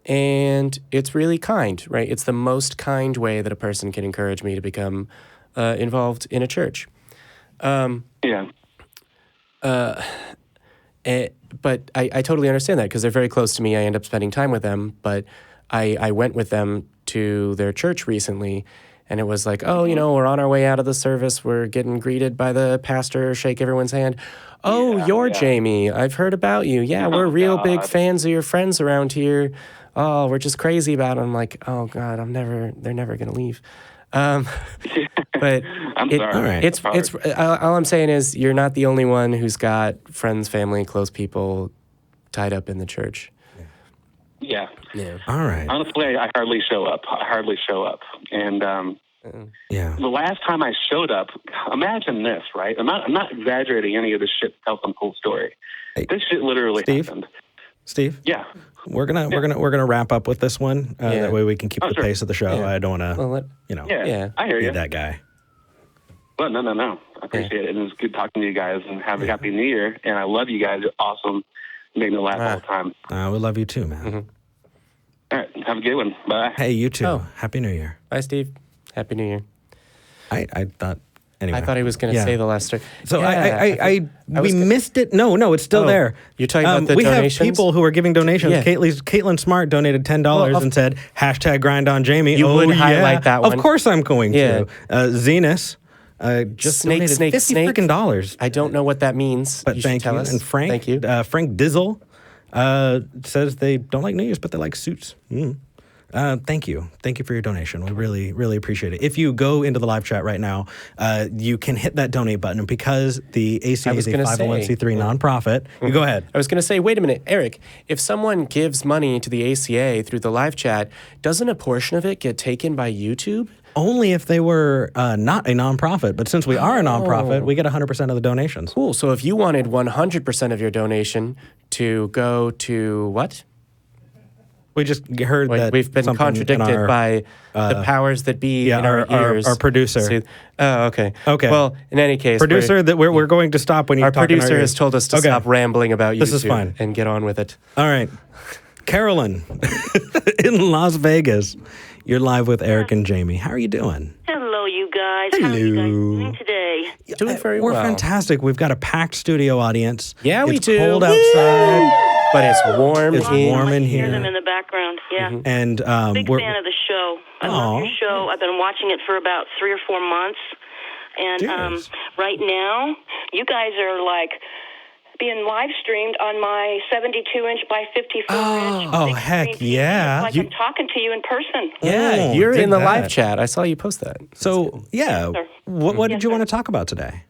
And it's really kind, right? It's the most kind way that a person can encourage me to become involved in a church. Yeah. But I totally understand that because they're very close to me. I end up spending time with them. But I went with them to their church recently, and it was like, oh, we're on our way out of the service. We're getting greeted by the pastor, shake everyone's hand. Oh, you're Jamie. I've heard about you. Yeah, we're real big fans of your friends around here. Oh, we're just crazy about them. I'm like, oh, God, they're never going to leave. But I'm sorry. It's all I'm saying is you're not the only one who's got friends, family, close people tied up in the church. Yeah. All right. Honestly, I hardly show up. And the last time I showed up, imagine this, right? I'm not exaggerating any of this shit to tell some cool story. Hey, this shit literally happened. Steve? Yeah. We're gonna wrap up with this one. That way we can keep the pace of the show. Yeah. I don't want to, I hear you. be that guy. Well, no. I appreciate it. And it was good talking to you guys, and have a happy New Year. And I love you guys. You're awesome. You make me laugh all the time. We love you too, man. Mm-hmm. All right. Have a good one. Bye. Hey, you too. Oh. Happy New Year. Bye, Steve. Happy New Year. I thought. Anyway. I thought he was going to say the last story. So we missed it. No, it's still there. You're talking about the we donations? We have people who are giving donations. Yeah. Caitlin Smart donated $10 and said, # grind on Jamie. You would highlight that one. Of course I'm going to. Zenus just donated $50 freaking dollars. I don't know what that means. But thank you. And Frank, thank you. Frank Dizzle says they don't like New Year's, but they like suits. Thank you. Thank you for your donation. We really, really appreciate it. If you go into the live chat right now, you can hit that donate button. And because the ACA is a 501c3 nonprofit, you go ahead. I was going to say, wait a minute, Eric, if someone gives money to the ACA through the live chat, doesn't a portion of it get taken by YouTube? Only if they were not a nonprofit. But since we are a nonprofit, we get 100% of the donations. Cool. So if you wanted 100% of your donation to go to what? We just heard that we've been contradicted by the powers that be in our ears. Our producer. Oh, okay. Okay. Well, in any case, producer, we're going to stop when you talk. Our producer has told us to stop rambling about YouTube. This is fine. And get on with it. All right, Carolyn in Las Vegas. You're live with Eric and Jamie. How are you doing? Hello, you guys. Hello. How are you guys doing today? Doing very well. We're fantastic. We've got a packed studio audience. Yeah, we do. It's cold outside. But it's warm. It's warm in here. I hear them in the background. Yeah. Mm-hmm. And big fan of the show. I love your show. I've been watching it for about 3 or 4 months. And right now, you guys are like being live streamed on my 72-inch by 54-inch. Oh, heck yeah. Like I'm talking to you in person. Yeah, you're in the live chat. I saw you post that. So, what did you want to talk about today?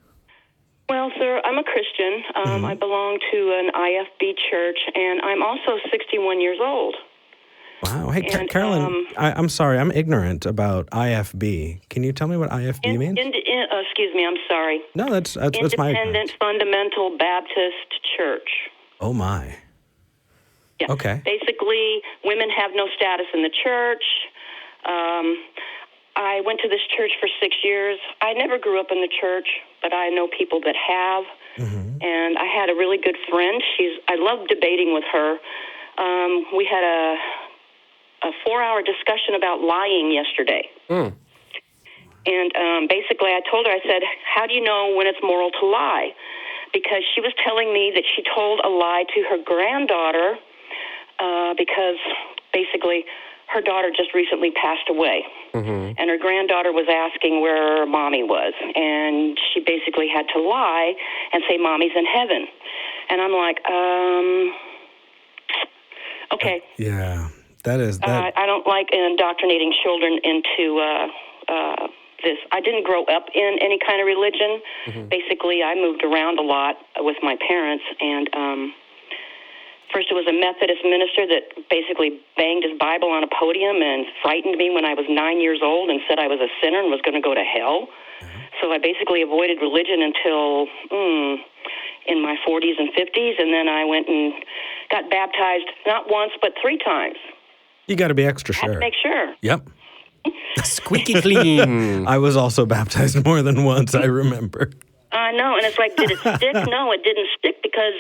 Well, sir, I'm a Christian. I belong to an IFB church, and I'm also 61 years old. Wow. Hey, Carolyn, I'm sorry. I'm ignorant about IFB. Can you tell me what IFB means? Excuse me. I'm sorry. No, that's my ignorance. Independent Fundamental Baptist Church. Oh, my. Yeah. Okay. Basically, women have no status in the church. I went to this church for 6 years. I never grew up in the church, but I know people that have. Mm-hmm. And I had a really good friend. I love debating with her. We had a 4-hour discussion about lying yesterday. And basically I told her, I said, how do you know when it's moral to lie? Because she was telling me that she told a lie to her granddaughter because basically her daughter just recently passed away. Mm-hmm. And her granddaughter was asking where mommy was. And she basically had to lie and say mommy's in heaven. And I'm like, okay. Yeah, that is... I don't like indoctrinating children into this. I didn't grow up in any kind of religion. Mm-hmm. Basically, I moved around a lot with my parents. And first it was a Methodist minister that basically banged his Bible on a podium and frightened me when I was 9 years old and said I was a sinner and was going to go to hell. Mm-hmm. So I basically avoided religion until in my 40s and 50s. And then I went and got baptized not once, but 3 times. You got to be extra sure. I had to make sure. Yep. Squeaky clean. I was also baptized more than once, I remember. I know, and it's like, did it stick? No, it didn't stick because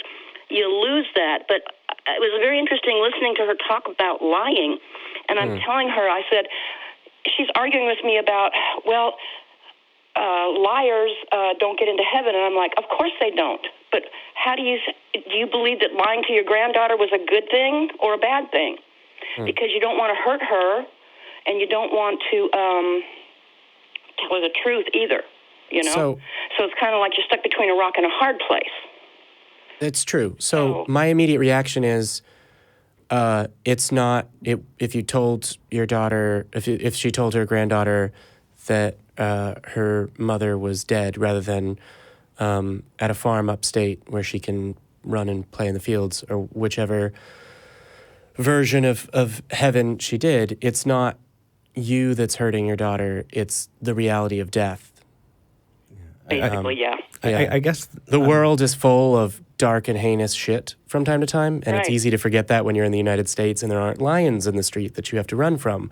you lose that. But it was very interesting listening to her talk about lying. And I'm telling her, I said, she's arguing with me about, well, liars don't get into heaven. And I'm like, of course they don't. But do you believe that lying to your granddaughter was a good thing or a bad thing? Because you don't want to hurt her, and you don't want to tell her the truth either, you know? So it's kind of like you're stuck between a rock and a hard place. That's true. So my immediate reaction is, it's not, if you told your daughter, if she told her granddaughter that her mother was dead rather than at a farm upstate where she can run and play in the fields, or whichever version of heaven she did, it's not you that's hurting your daughter, it's the reality of death. Basically, yeah. I guess the world is full of dark and heinous shit from time to time, and it's easy to forget that when you're in the United States and there aren't lions in the street that you have to run from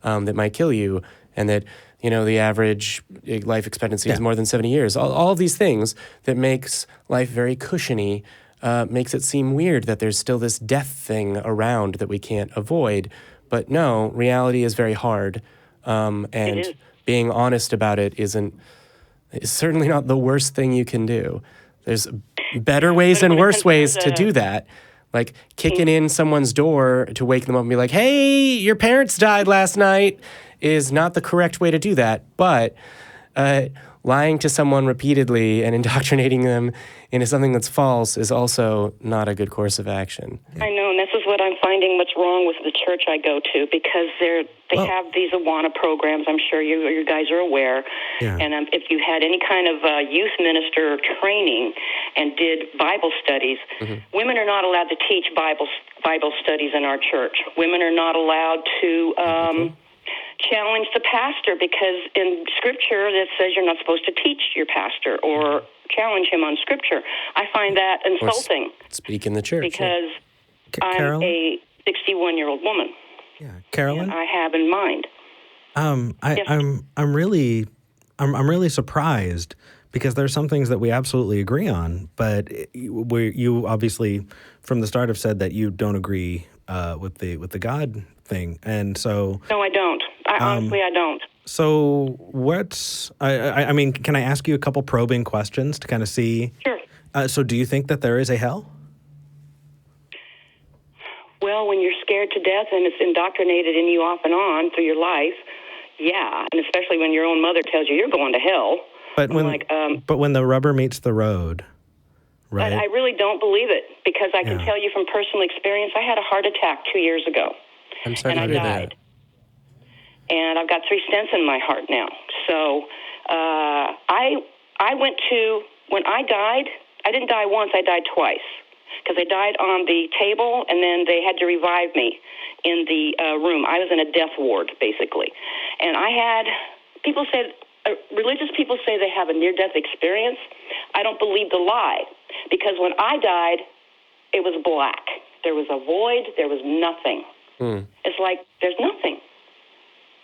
that might kill you, and that, you know, the average life expectancy is more than 70 years. All of these things that makes life very cushiony makes it seem weird that there's still this death thing around that we can't avoid. But no, reality is very hard, and being honest about it is certainly not the worst thing you can do. There's better ways and worse ways to do that. Like kicking in someone's door to wake them up and be like, hey, your parents died last night is not the correct way to do that. But lying to someone repeatedly and indoctrinating them into something that's false is also not a good course of action. I know, and this is what I'm finding what's wrong with the church I go to, because they have these Awana programs. I'm sure you guys are aware. Yeah. And if you had any kind of youth minister training and did Bible studies, women are not allowed to teach Bible studies in our church. Women are not allowed to challenge the pastor, because in Scripture it says you're not supposed to teach your pastor or challenge him on Scripture. I find that insulting. Speak in the church. Because I'm Carolyn? a 61-year-old woman. Yeah, Carolyn. And I have in mind. I'm really surprised, because there's some things that we absolutely agree on, but you obviously from the start have said that you don't agree with the God thing, and so No, I don't. Honestly, I don't. So I mean, can I ask you a couple probing questions to kind of see? Sure. So do you think that there is a hell? Well, when you're scared to death and it's indoctrinated in you off and on through your life, yeah, and especially when your own mother tells you you're going to hell. But when the rubber meets the road, right? I really don't believe it, because I can tell you from personal experience, I had a heart attack 2 years ago. I'm sorry and to I hear died. that. And I've got 3 stents in my heart now. So I went to, when I died, I didn't die once, I died twice. Because I died on the table, and then they had to revive me in the room. I was in a death ward, basically. And people say, religious people say they have a near-death experience. I don't believe the lie. Because when I died, it was black. There was a void. There was nothing. It's like there's nothing.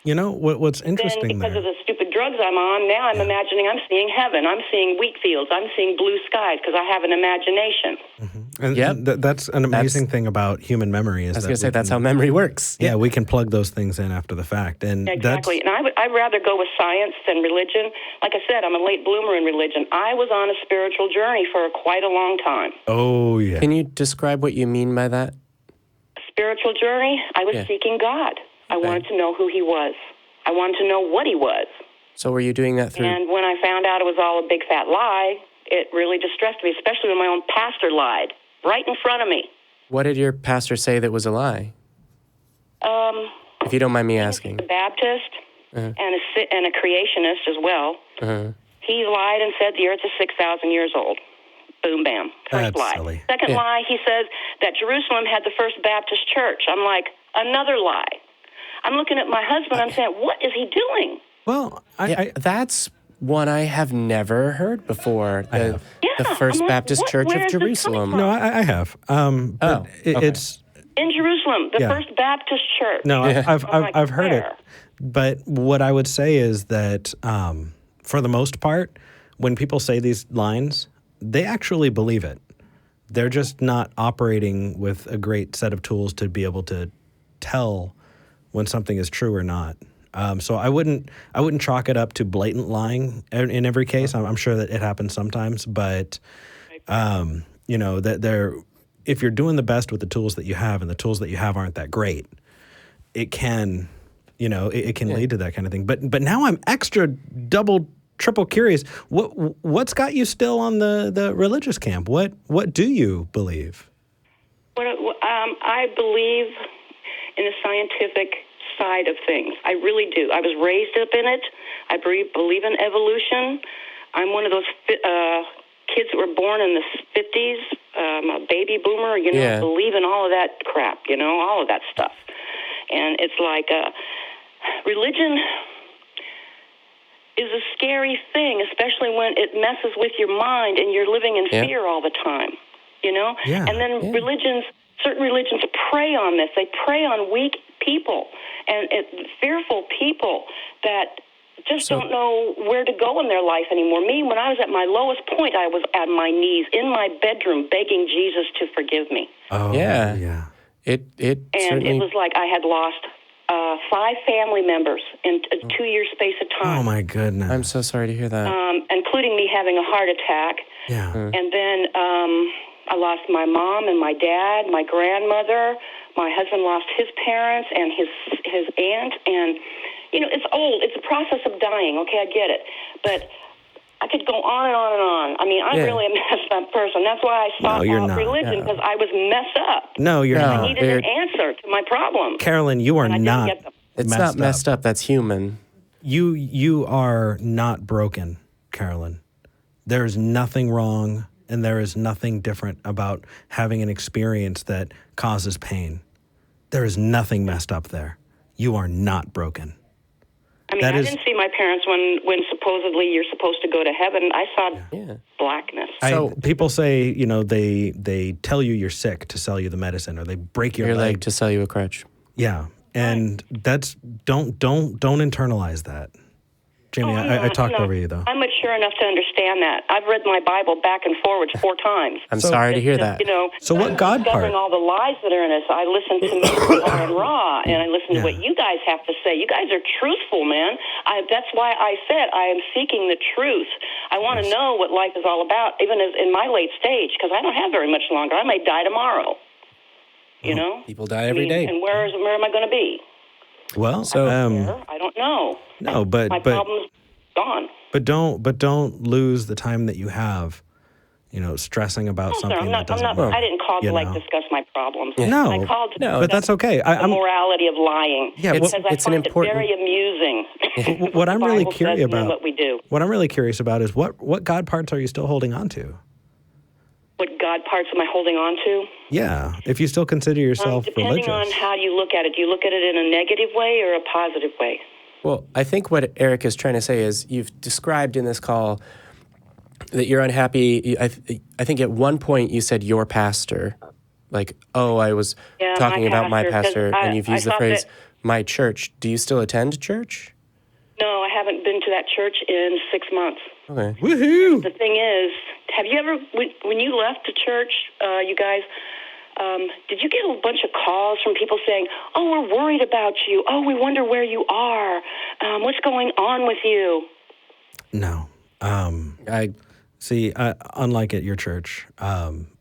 You know, what's interesting then because there? of the stupid drugs I'm on, now I'm imagining I'm seeing heaven. I'm seeing wheat fields. I'm seeing blue skies because I have an imagination. And that's an amazing thing about human memory. Is I was going to say, that's how memory works. Yeah, we can plug those things in after the fact. And exactly. And I'd rather go with science than religion. Like I said, I'm a late bloomer in religion. I was on a spiritual journey for quite a long time. Oh, yeah. Can you describe what you mean by that? Spiritual journey? I was seeking God. I wanted to know who he was. I wanted to know what he was. So were you doing that through... And when I found out it was all a big fat lie, it really distressed me, especially when my own pastor lied right in front of me. What did your pastor say that was a lie? If you don't mind me asking. A Baptist and a creationist as well. He lied and said the earth is 6,000 years old. Boom, bam. First That's lie. silly. Second lie, he says that Jerusalem had the first Baptist church. I'm like, another lie. I'm looking at my husband, I'm saying, what is he doing? Well, that's one I have never heard before. The First Baptist Church of Jerusalem. No, I have. It's In Jerusalem, the First Baptist Church. No, I've heard it. Where? But what I would say is that for the most part, when people say these lines, they actually believe it. They're just not operating with a great set of tools to be able to tell when something is true or not. So I wouldn't chalk it up to blatant lying in every case. I'm sure that it happens sometimes, but that if you're doing the best with the tools that you have, and the tools that you have aren't that great, it can, it can lead to that kind of thing. But now I'm extra double, triple curious. What's got you still on the religious camp? What do you believe? I believe in the scientific side of things. I really do. I was raised up in it. I believe in evolution. I'm one of those kids that were born in the 50s. I'm a baby boomer. Believe in all of that crap. All of that stuff. And it's like religion is a scary thing, especially when it messes with your mind and you're living in fear all the time. Yeah. And then certain religions prey on this. They prey on weak people and fearful people that just don't know where to go in their life anymore. Me, when I was at my lowest point, I was at my knees in my bedroom begging Jesus to forgive me. Oh, yeah. It was like I had lost 5 family members in a 2-year space of time. Oh, my goodness. I'm so sorry to hear that. Including me having a heart attack. Yeah. And then I lost my mom and my dad, my grandmother. My husband lost his parents and his aunt. And, it's old. It's a process of dying. Okay, I get it. But I could go on and on and on. I mean, I'm really a messed up person. That's why I sought out religion, because I was messed up. No, you're not. I needed an answer to my problem. Carolyn, you are not It's not messed up. That's human. You are not broken, Carolyn. There is nothing wrong, and there is nothing different about having an experience that causes pain. There is nothing messed up there. You are not broken. I mean, I didn't see my parents when supposedly you're supposed to go to heaven. I saw blackness. So people say, they tell you you're sick to sell you the medicine, or they break your leg to sell you a crutch. Yeah, and that's don't internalize that. Jamie, I talked over you, though. I'm mature enough to understand that. I've read my Bible back and forwards 4 times. I'm sorry to hear that. So what God part? Discovering all the lies that are in us. I listen to music and raw, and I listen to what you guys have to say. You guys are truthful, man. That's why I said I am seeking the truth. I want to know what life is all about, even as in my late stage, because I don't have very much longer. I may die tomorrow. People die every day. And where am I going to be? Well, I don't know. No, but my problem's gone. But don't lose the time that you have, stressing about something that doesn't work. I didn't call to discuss my problems. No, I called to but that's okay. The morality of lying. Yeah, because I find it very amusing. What I'm really curious about, what we do. What I'm really curious about is what God parts are you still holding on to? What God parts am I holding on to? Yeah, if you still consider yourself depending religious. on how you look at it. Do you look at it in a negative way or a positive way? Well, I think what Eric is trying to say is you've described in this call that you're unhappy. I think at one point you said your pastor, like, I was talking about my pastor, and you've used the phrase my church. Do you still attend church? No, I haven't been to that church in 6 months. Okay. Woohoo! The thing is, have you ever, when you left the church, you guys, did you get a bunch of calls from people saying, we're worried about you. We wonder where you are. What's going on with you? No. I see, unlike at your church,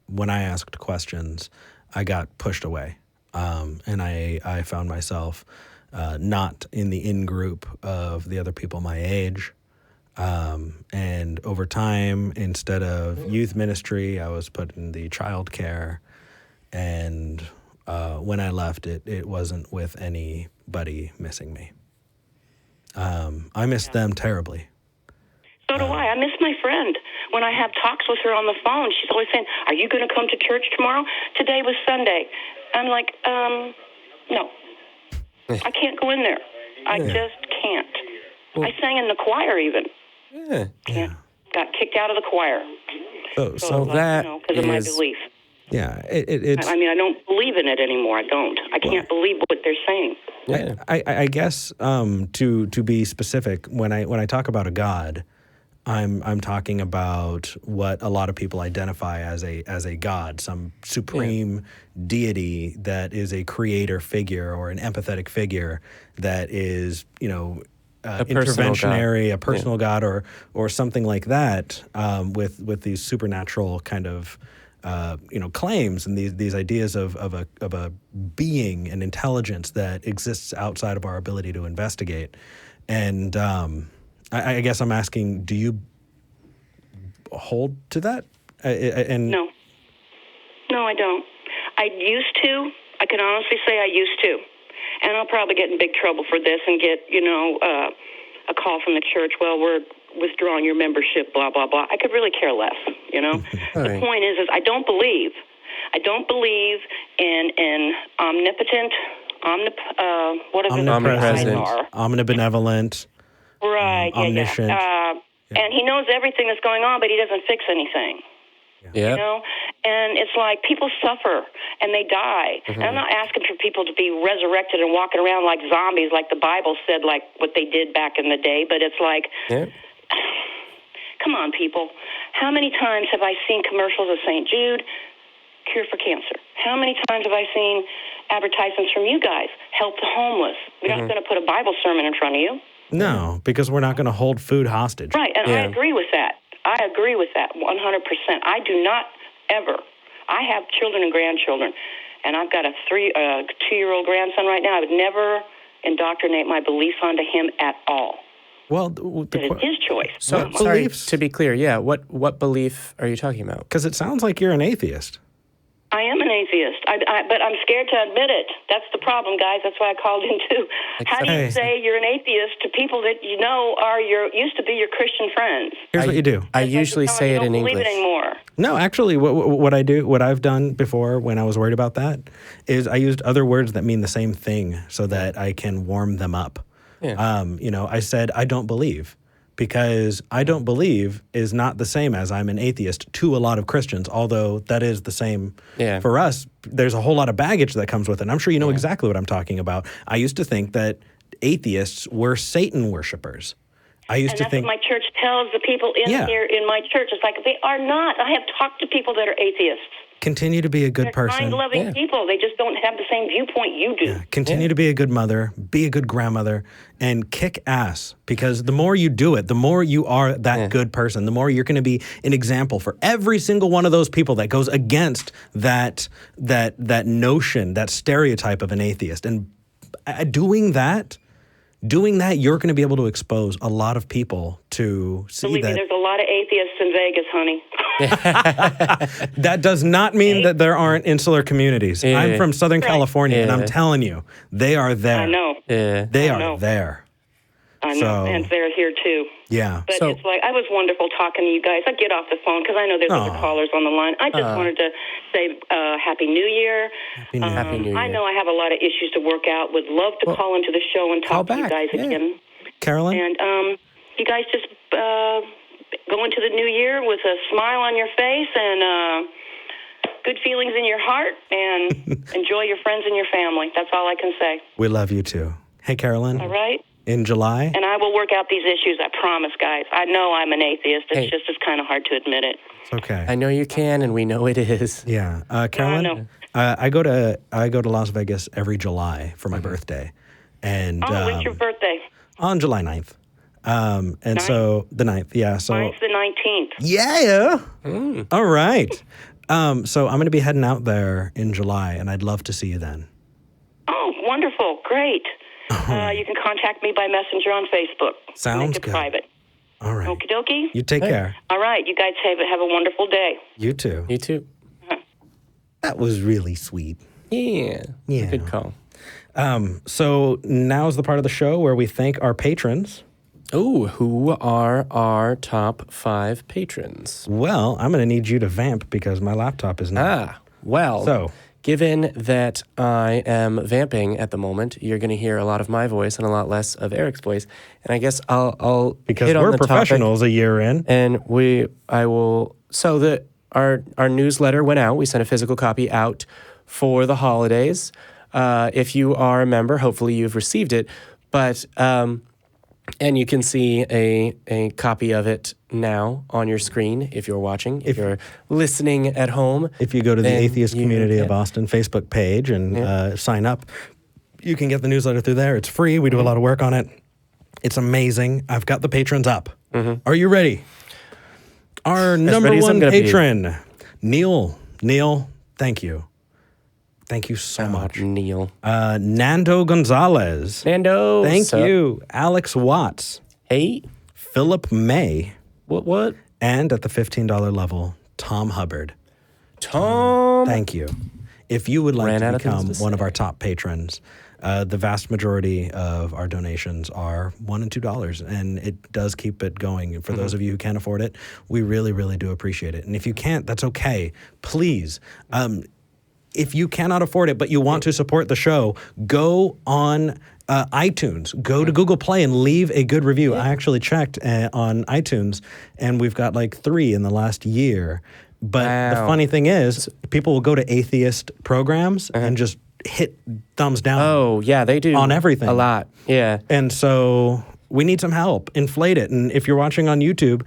when I asked questions, I got pushed away. And I found myself not in the in-group of the other people my age. And over time, instead of youth ministry, I was put in the child care. And when I left, it wasn't with anybody missing me. I miss them terribly. So do I. I miss my friend. When I have talks with her on the phone, she's always saying, are you going to come to church tomorrow? Today was Sunday. I'm like, no. I can't go in there. I just can't. Well, I sang in the choir even. Yeah. Got kicked out of the choir. So that because of my belief. Yeah, it's. I mean, I don't believe in it anymore. I can't believe what they're saying. Yeah. I guess to be specific, when I talk about a god, I'm talking about what a lot of people identify as a god, some supreme deity that is a creator figure or an empathetic figure that is, interventionary, a personal god, or something like that, with these supernatural kind of claims and these ideas of a being and intelligence that exists outside of our ability to investigate. And I guess I'm asking, do you hold to that? No, I don't. I used to. I can honestly say I used to. And I'll probably get in big trouble for this and get, a call from the church, well, we're withdrawing your membership, blah, blah, blah. I could really care less, The point is I don't believe in omnipotent, omnipresent, omnibenevolent, right, omniscient. And he knows everything that's going on, but he doesn't fix anything. Yeah. And it's like people suffer and they die. And I'm not asking for people to be resurrected and walking around like zombies, like the Bible said, like what they did back in the day. But it's like, come on, people. How many times have I seen commercials of St. Jude, cure for cancer? How many times have I seen advertisements from you guys, help the homeless? We're not going to put a Bible sermon in front of you. No, because we're not going to hold food hostage. Right, and I agree with that. 100%. I do not ever. I have children and grandchildren, and I've got a 2-year-old grandson right now. I would never indoctrinate my beliefs onto him at all. Well, it's his choice. So, sorry, to be clear, what belief are you talking about? Because it sounds like you're an atheist. I am an atheist, but I'm scared to admit it. That's the problem, guys. That's why I called in too. How do you say you're an atheist to people that are used to be your Christian friends? Here's what you do. I usually say it in English. Don't believe it anymore. No, actually, what I've done before when I was worried about that is I used other words that mean the same thing so that I can warm them up. Yeah. I said I don't believe. Because I don't believe is not the same as I'm an atheist to a lot of Christians, although that is the same for us. There's a whole lot of baggage that comes with it. And I'm sure you know exactly what I'm talking about. I used to think that atheists were Satan worshipers. That's what my church tells the people here in my church. It's like, they are not. I have talked to people that are atheists. Continue to be a good person. They're kind-loving people. They just don't have the same viewpoint you do. Yeah. Continue to be a good mother, be a good grandmother, and kick ass. Because the more you do it, the more you are that good person, the more you're going to be an example for every single one of those people that goes against that notion, that stereotype of an atheist. And doing that, you're going to be able to expose a lot of people to see Believe that. Me, there's a lot of atheists in Vegas, honey. That does not mean that there aren't insular communities. I'm from Southern California, and I'm telling you, they are there. I know. They are there. I know, and they're here too. Yeah. But it's like, I was wonderful talking to you guys. I get off the phone because I know there's other callers on the line. I just wanted to say Happy New Year. Happy New Year. I know I have a lot of issues to work out. Would love to call into the show and talk to you guys again. Carolyn? And you guys just go into the new year with a smile on your face and good feelings in your heart, and enjoy your friends and your family. That's all I can say. We love you too. Hey, Carolyn. All right. In July. And I will work out these issues, I promise, guys. I know I'm an atheist. It's kind of hard to admit it. It's okay. I know you can, and we know it is. Yeah. Carolyn, I go to Las Vegas every July for my birthday. And when's your birthday? On July 9th. And so the 9th, yeah. So mine's the 19th. Yeah. All right. So I'm going to be heading out there in July, and I'd love to see you then. Oh, wonderful. Great. You can contact me by messenger on Facebook. Sounds Make it good. private. All right. Okie dokie. You take care. All right. You guys have a wonderful day. You too. You too. That was really sweet. Yeah. Good call. So now's the part of the show where we thank our patrons. Oh, who are our top 5 patrons? Well, I'm going to need you to vamp because my laptop is not. So given that I am vamping at the moment, you're going to hear a lot of my voice and a lot less of Eric's voice. And I guess I'll because hit on we're the professionals topic, a year in, and our newsletter went out. We sent a physical copy out for the holidays. If you are a member, hopefully you've received it. But and you can see a copy of it now on your screen if you're watching. If you're listening at home. If you go to the Atheist Community of Austin Facebook page and sign up, you can get the newsletter through there. It's free. We do a lot of work on it. It's amazing. I've got the patrons up. Are you ready? Our number one patron, Neil. Neil, thank you. Thank you so much. Neil. Nando Gonzalez. Nando. Thank you. Alex Watts. Hey. Philip May. What? And at the $15 level, Tom Hubbard. Tom. Thank you. If you would like to become one of our top patrons, the vast majority of our donations are $1 and $2, and it does keep it going. And for those of you who can't afford it, we really, really do appreciate it. And if you can't, that's okay. Please, if you cannot afford it, but you want to support the show, go on iTunes, go to Google Play and leave a good review. I actually checked on iTunes, and we've got like 3 in the last year. But the funny thing is, people will go to atheist programs and just hit thumbs down. Oh, yeah, they do. On everything. A lot, yeah. And so we need some help. Inflate it. And if you're watching on YouTube,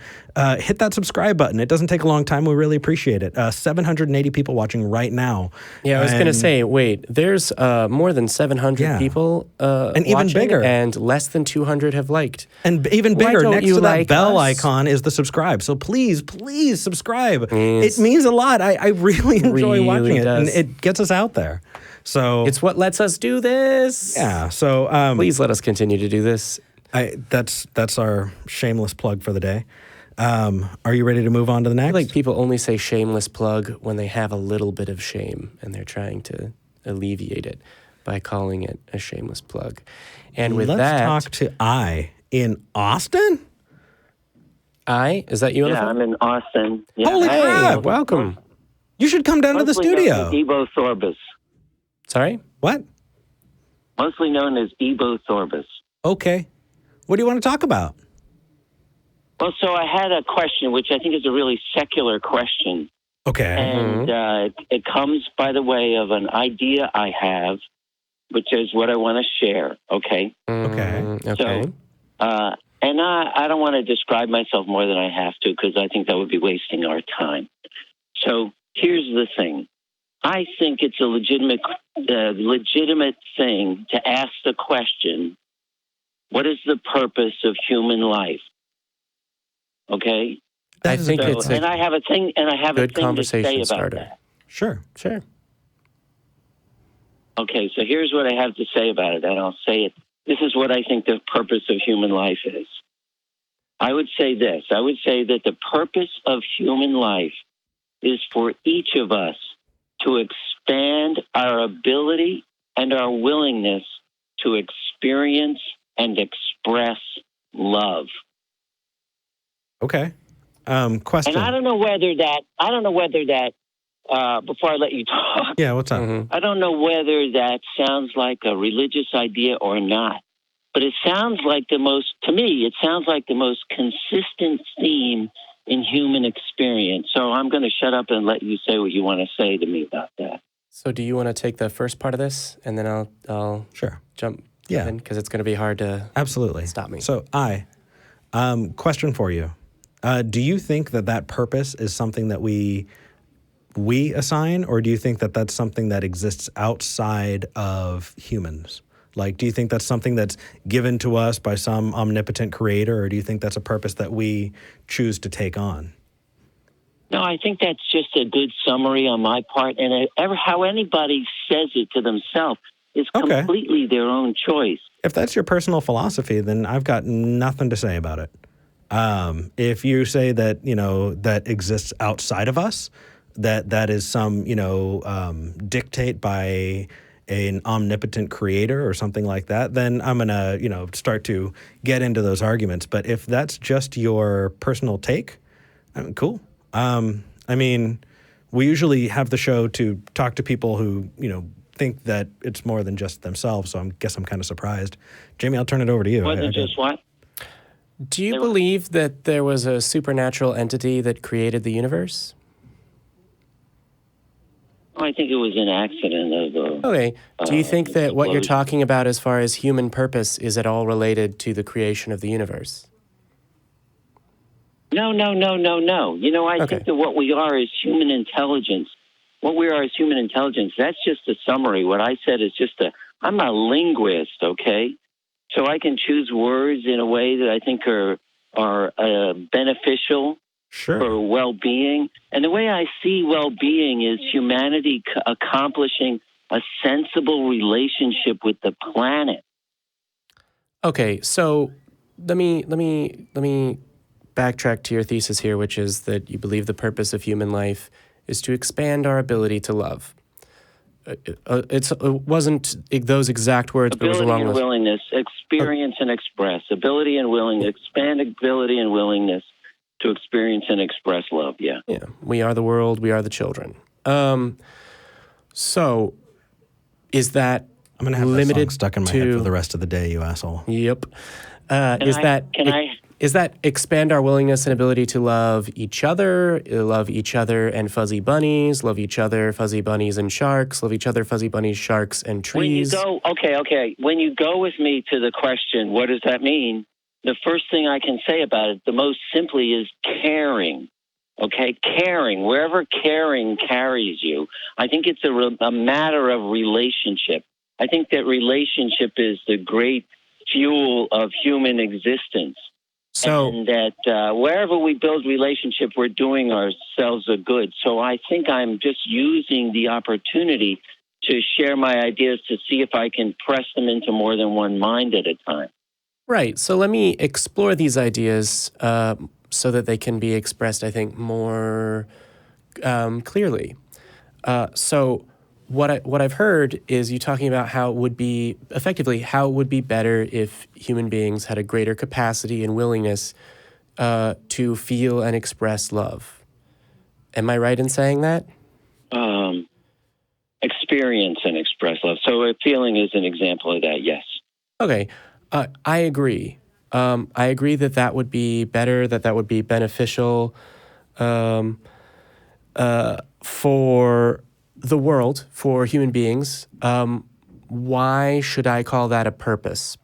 hit that subscribe button. It doesn't take a long time. We really appreciate it. 780 people watching right now. Yeah, I was going to say, wait, there's more than 700 people and even bigger. And less than 200 have liked. And even bigger, next to that bell icon is the subscribe. So please, please subscribe. It means a lot. I really enjoy watching it. And it gets us out there. So it's what lets us do this. Yeah. So please let us continue to do this. That's our shameless plug for the day. Are you ready to move on to the next? I feel like people only say shameless plug when they have a little bit of shame and they're trying to alleviate it by calling it a shameless plug. And with Let's talk to I in Austin. I? Is that you? Yeah, I'm in Austin. Yeah. Holy crap! Welcome. You should come down to the studio. Ebo Thorbus. Sorry? What? Mostly known as Ebo Thorbus. Okay. What do you want to talk about? Well, so I had a question, which I think is a really secular question. Okay. And it comes by the way of an idea I have, which is what I want to share. Okay. Okay. So, and I don't want to describe myself more than I have to because I think that would be wasting our time. So here's the thing. I think it's a legitimate thing to ask the question, what is the purpose of human life? Okay? I think it's and I have a thing to say about that. Sure. Okay, so here's what I have to say about it, and I'll say it. This is what I think the purpose of human life is. I would say this. I would say that the purpose of human life is for each of us to expand our ability and our willingness to experience and express love. Okay. Question. And I don't know whether that, before I let you talk. Yeah, what's up? I don't know whether that sounds like a religious idea or not, but it sounds like the most consistent theme in human experience. So I'm going to shut up and let you say what you want to say to me about that. So do you want to take the first part of this, and then I'll jump in, because it's going to be hard to stop me. So question for you. Do you think that purpose is something that we assign, or do you think that that's something that exists outside of humans? Like, do you think that's something that's given to us by some omnipotent creator, or do you think that's a purpose that we choose to take on? No, I think that's just a good summary on my part. And how anybody says it to themselves is completely their own choice. If that's your personal philosophy, then I've got nothing to say about it. If you say that, that exists outside of us, that is some, dictate by an omnipotent creator or something like that, then I'm going to, start to get into those arguments. But if that's just your personal take, cool. We usually have the show to talk to people who, think that it's more than just themselves. So I guess I'm kind of surprised. Jamie, I'll turn it over to you. More than just what? Do you believe that there was a supernatural entity that created the universe? I think it was an accident of. Okay. Do you think that what you're explosion. talking about as far as human purpose is at all related to the creation of the universe? No. I think that what we are is human intelligence. What we are is human intelligence. That's just a summary. What I said is I'm a linguist, okay? So I can choose words in a way that I think are beneficial for well-being. And the way I see well-being is humanity accomplishing a sensible relationship with the planet. Okay, so let me backtrack to your thesis here, which is that you believe the purpose of human life is to expand our ability to love. It wasn't those exact words, but it was along those. Ability and willingness, experience and express. Ability and willingness, expand ability and willingness to experience and express love, yeah. Yeah, we are the world, we are the children. So, is that I'm going to have limited that song stuck in my head for the rest of the day, you asshole. Yep. Is that expand our willingness and ability to love each other and fuzzy bunnies, love each other, fuzzy bunnies and sharks, love each other, fuzzy bunnies, sharks, and trees? When you go with me to the question, what does that mean? The first thing I can say about it, the most simply, is caring. Okay, caring, wherever caring carries you. I think it's a matter of relationship. I think that relationship is the great fuel of human existence. And that wherever we build relationship, we're doing ourselves a good. So I think I'm just using the opportunity to share my ideas to see if I can press them into more than one mind at a time. Right. So let me explore these ideas so that they can be expressed, I think, more clearly. So what I've heard is you talking about how it would be better if human beings had a greater capacity and willingness to feel and express love. Am I right in saying that? Experience and express love. So a feeling is an example of that, yes. Okay. I agree. I agree that would be better, that would be beneficial for the world, for human beings. Why should I call that a purpose?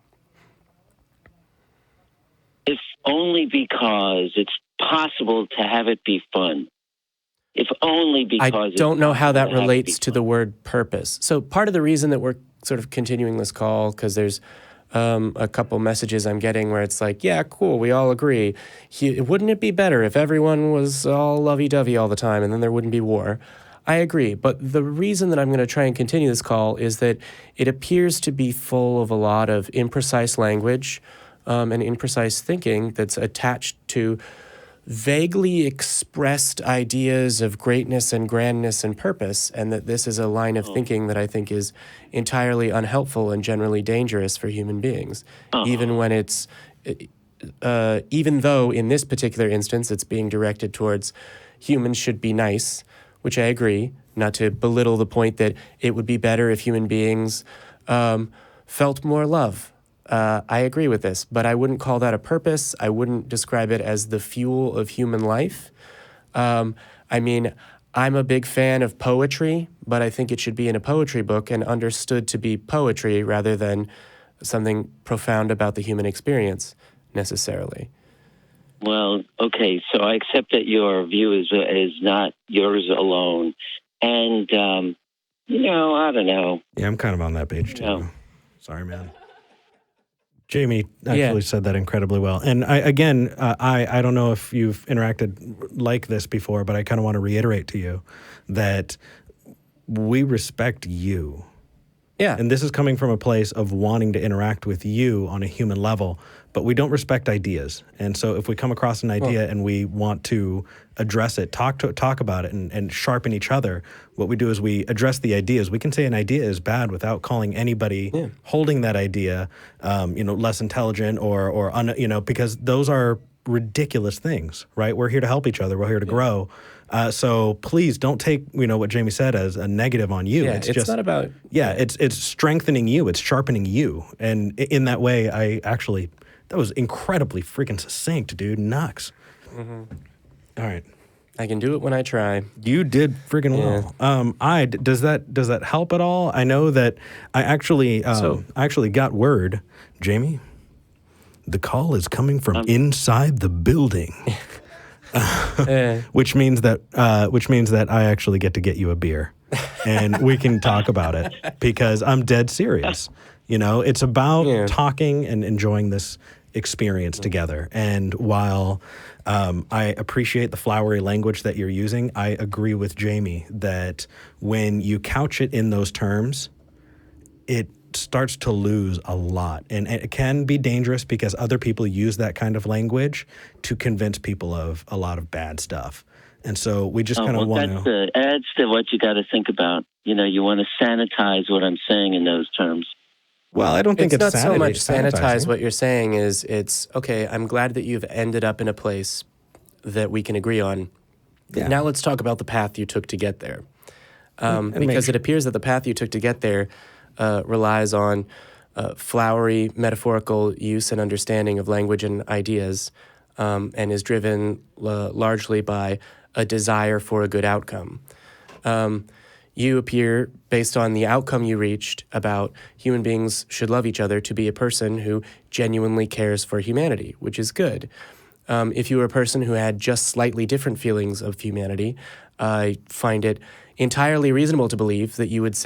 If only because it's possible to have it be fun. If only because I don't know how that relates to the word purpose. So part of the reason that we're sort of continuing this call, because there's a couple messages I'm getting where it's like, yeah, cool, we all agree. Wouldn't it be better if everyone was all lovey-dovey all the time and then there wouldn't be war? I agree, but the reason that I'm going to try and continue this call is that it appears to be full of a lot of imprecise language and imprecise thinking that's attached to vaguely expressed ideas of greatness and grandness and purpose, and that this is a line of thinking that I think is entirely unhelpful and generally dangerous for human beings, even when it's, even though in this particular instance it's being directed towards humans should be nice, which I agree, not to belittle the point that it would be better if human beings felt more love. I agree with this, but I wouldn't call that a purpose. I wouldn't describe it as the fuel of human life. I mean, I'm a big fan of poetry, but I think it should be in a poetry book and understood to be poetry rather than something profound about the human experience necessarily. Well, okay, so I accept that your view is not yours alone. And, I don't know. Yeah, I'm kind of on that page too. Sorry, man. Jamie actually said that incredibly well. And I don't know if you've interacted like this before, but I kind of want to reiterate to you that we respect you. Yeah. And this is coming from a place of wanting to interact with you on a human level, but we don't respect ideas. And so if we come across an idea and we want to address it, talk about it and sharpen each other, what we do is we address the ideas. We can say an idea is bad without calling anybody holding that idea, less intelligent or because those are ridiculous things, right? We're here to help each other. We're here to grow. So please don't take, what Jamie said as a negative on you. Yeah, it's just not about... Yeah, it's strengthening you. It's sharpening you. And in that way, that was incredibly freaking succinct, dude. Nux. Mm-hmm. All right. I can do it when I try. You did friggin' well. Does that help at all? I know that I actually got word, Jamie. The call is coming from inside the building, which means that I actually get to get you a beer, and we can talk about it because I'm dead serious. You know, it's about talking and enjoying this experience together. And while I appreciate the flowery language that you're using, I agree with Jamie that when you couch it in those terms, it starts to lose a lot. And it can be dangerous because other people use that kind of language to convince people of a lot of bad stuff. And so we just kind of want to... That adds to what you got to think about. You know, you want to sanitize what I'm saying in those terms. Well, I don't think it's not so much sanitizing. sanitize. What you're saying is it's, okay, I'm glad that you've ended up in a place that we can agree on. Yeah. Now let's talk about the path you took to get there. Because it appears that the path you took to get there relies on flowery metaphorical use and understanding of language and ideas, and is driven largely by a desire for a good outcome. You appear, based on the outcome you reached about human beings should love each other, to be a person who genuinely cares for humanity, which is good. If you were a person who had just slightly different feelings of humanity, I find it entirely reasonable to believe that you would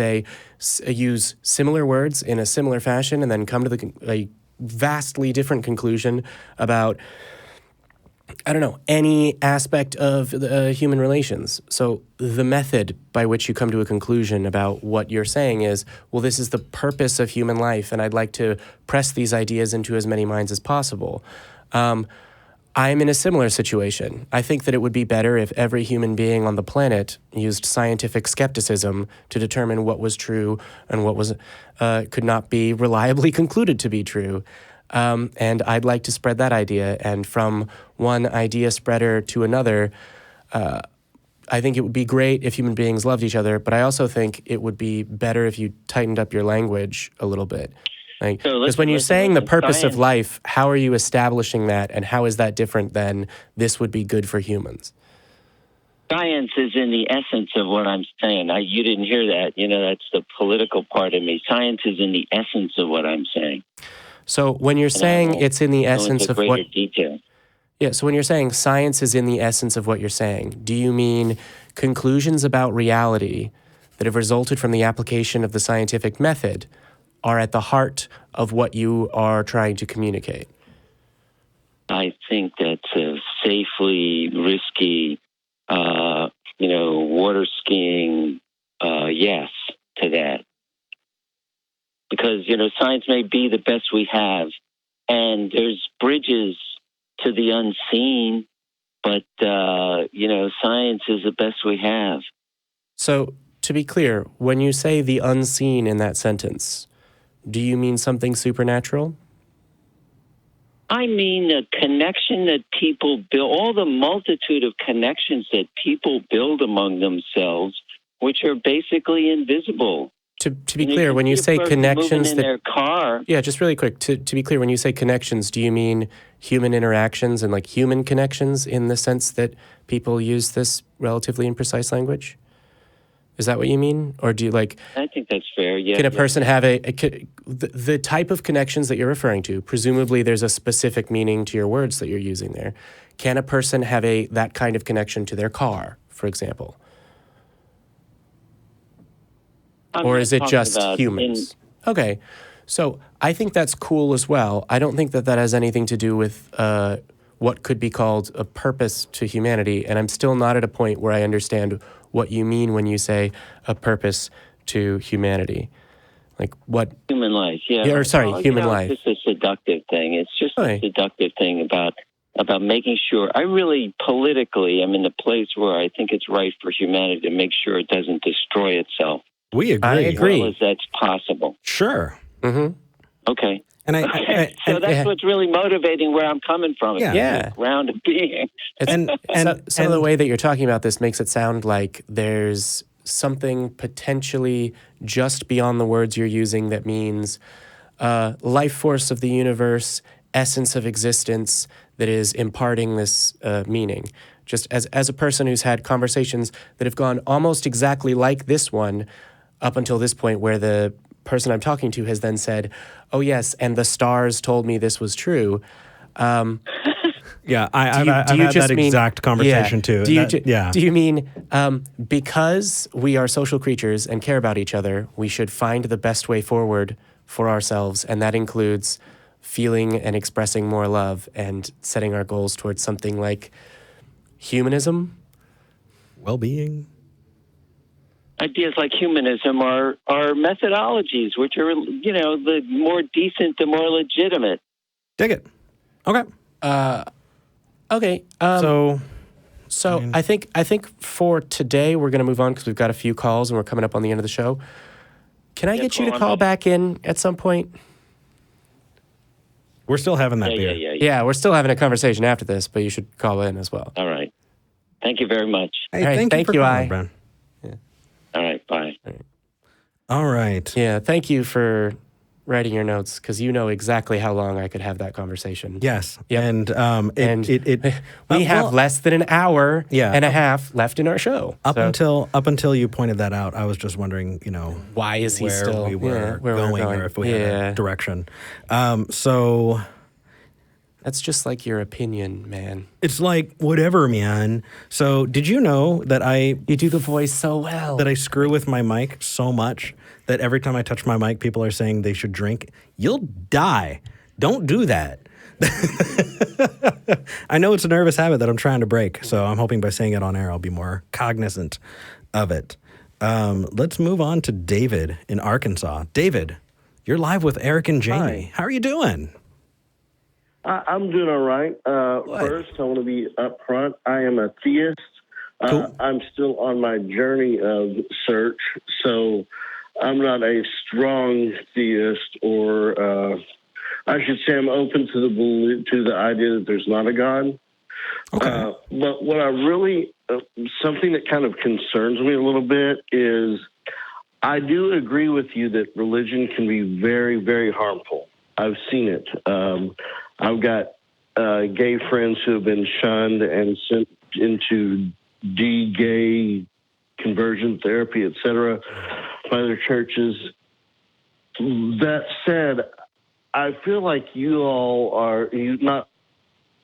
use similar words in a similar fashion and then come to a vastly different conclusion about, I don't know, any aspect of human relations. So the method by which you come to a conclusion about what you're saying is, well, this is the purpose of human life, and I'd like to press these ideas into as many minds as possible. I'm in a similar situation. I think that it would be better if every human being on the planet used scientific skepticism to determine what was true and what was could not be reliably concluded to be true. And I'd like to spread that idea. And from one idea spreader to another, I think it would be great if human beings loved each other, but I also think it would be better if you tightened up your language a little bit. Because when you're saying the purpose of life, how are you establishing that, and how is that different than this would be good for humans? Science is in the essence of what I'm saying. You didn't hear that. You know, that's the political part of me. Science is in the essence of what I'm saying. So when you're saying it's in the essence of what... detail. Yeah, so when you're saying science is in the essence of what you're saying, do you mean conclusions about reality that have resulted from the application of the scientific method are at the heart of what you are trying to communicate? I think that's a safely risky, water skiing yes to that. Because, science may be the best we have, and there's bridges to the unseen, but, science is the best we have. So, to be clear, when you say the unseen in that sentence, do you mean something supernatural? I mean the connection that people build, all the multitude of connections that people build among themselves, which are basically invisible. To be clear, when you say connections, in their car. Yeah, just really quick. To be clear, when you say connections, do you mean human interactions and like human connections in the sense that people use this relatively imprecise language? Is that what you mean, or do you like? I think that's fair. Yeah. Can a person have the type of connections that you're referring to? Presumably, there's a specific meaning to your words that you're using there. Can a person have that kind of connection to their car, for example? Or is it just humans? Okay, so I think that's cool as well. I don't think that has anything to do with what could be called a purpose to humanity, and I'm still not at a point where I understand what you mean when you say a purpose to humanity. Like what? Human life, yeah. Human life. It's just a seductive thing. It's just a seductive thing about making sure. I really, politically, I'm in the place where I think it's right for humanity to make sure it doesn't destroy itself. We agree. I agree. As well as that's possible. Sure. Mm-hmm. Okay. So that's what's really motivating where I'm coming from. Yeah. Ground of being. And some of the way that you're talking about this makes it sound like there's something potentially just beyond the words you're using that means life force of the universe, essence of existence, that is imparting this meaning. Just as a person who's had conversations that have gone almost exactly like this one up until this point, where the person I'm talking to has then said, "Oh yes, and the stars told me this was true." Yeah, I've had that exact conversation too. Do you mean because we are social creatures and care about each other, we should find the best way forward for ourselves, and that includes feeling and expressing more love and setting our goals towards something like humanism? Well-being? Ideas like humanism are methodologies, which are, the more decent, the more legitimate. Dig it. Okay. Okay. So I think for today we're going to move on because we've got a few calls and we're coming up on the end of the show. Can I get you to call back in at some point? We're still having that beer. Yeah, we're still having a conversation after this, but you should call in as well. All right. Thank you very much. Hey, all right, thank you for calling, Brian. Yeah. All right, bye. All right. Yeah, thank you for writing your notes, because you know exactly how long I could have that conversation. Yes. Yep. And we have less than an hour and a half left in our show. Up until you pointed that out, I was just wondering, why is he where still we were where we're going, or if we had a direction. So that's just like your opinion, man. It's like whatever, man. So did you know that you do the voice so well, that I screw with my mic so much that every time I touch my mic, people are saying they should drink? You'll die. Don't do that. I know it's a nervous habit that I'm trying to break, so I'm hoping by saying it on air, I'll be more cognizant of it. Let's move on to David in Arkansas. David, you're live with Eric and Jamie. Hi. How are you doing? I'm doing all right. First, I want to be upfront. I am a theist. Cool. I'm still on my journey of search, so I'm not a strong theist, or I should say I'm open to the idea that there's not a God. Okay. But what I really, something that kind of concerns me a little bit is I do agree with you that religion can be very, very harmful. I've seen it. I've got gay friends who have been shunned and sent into de-gay conversion therapy, etc., by their churches. That said, I feel like you all are not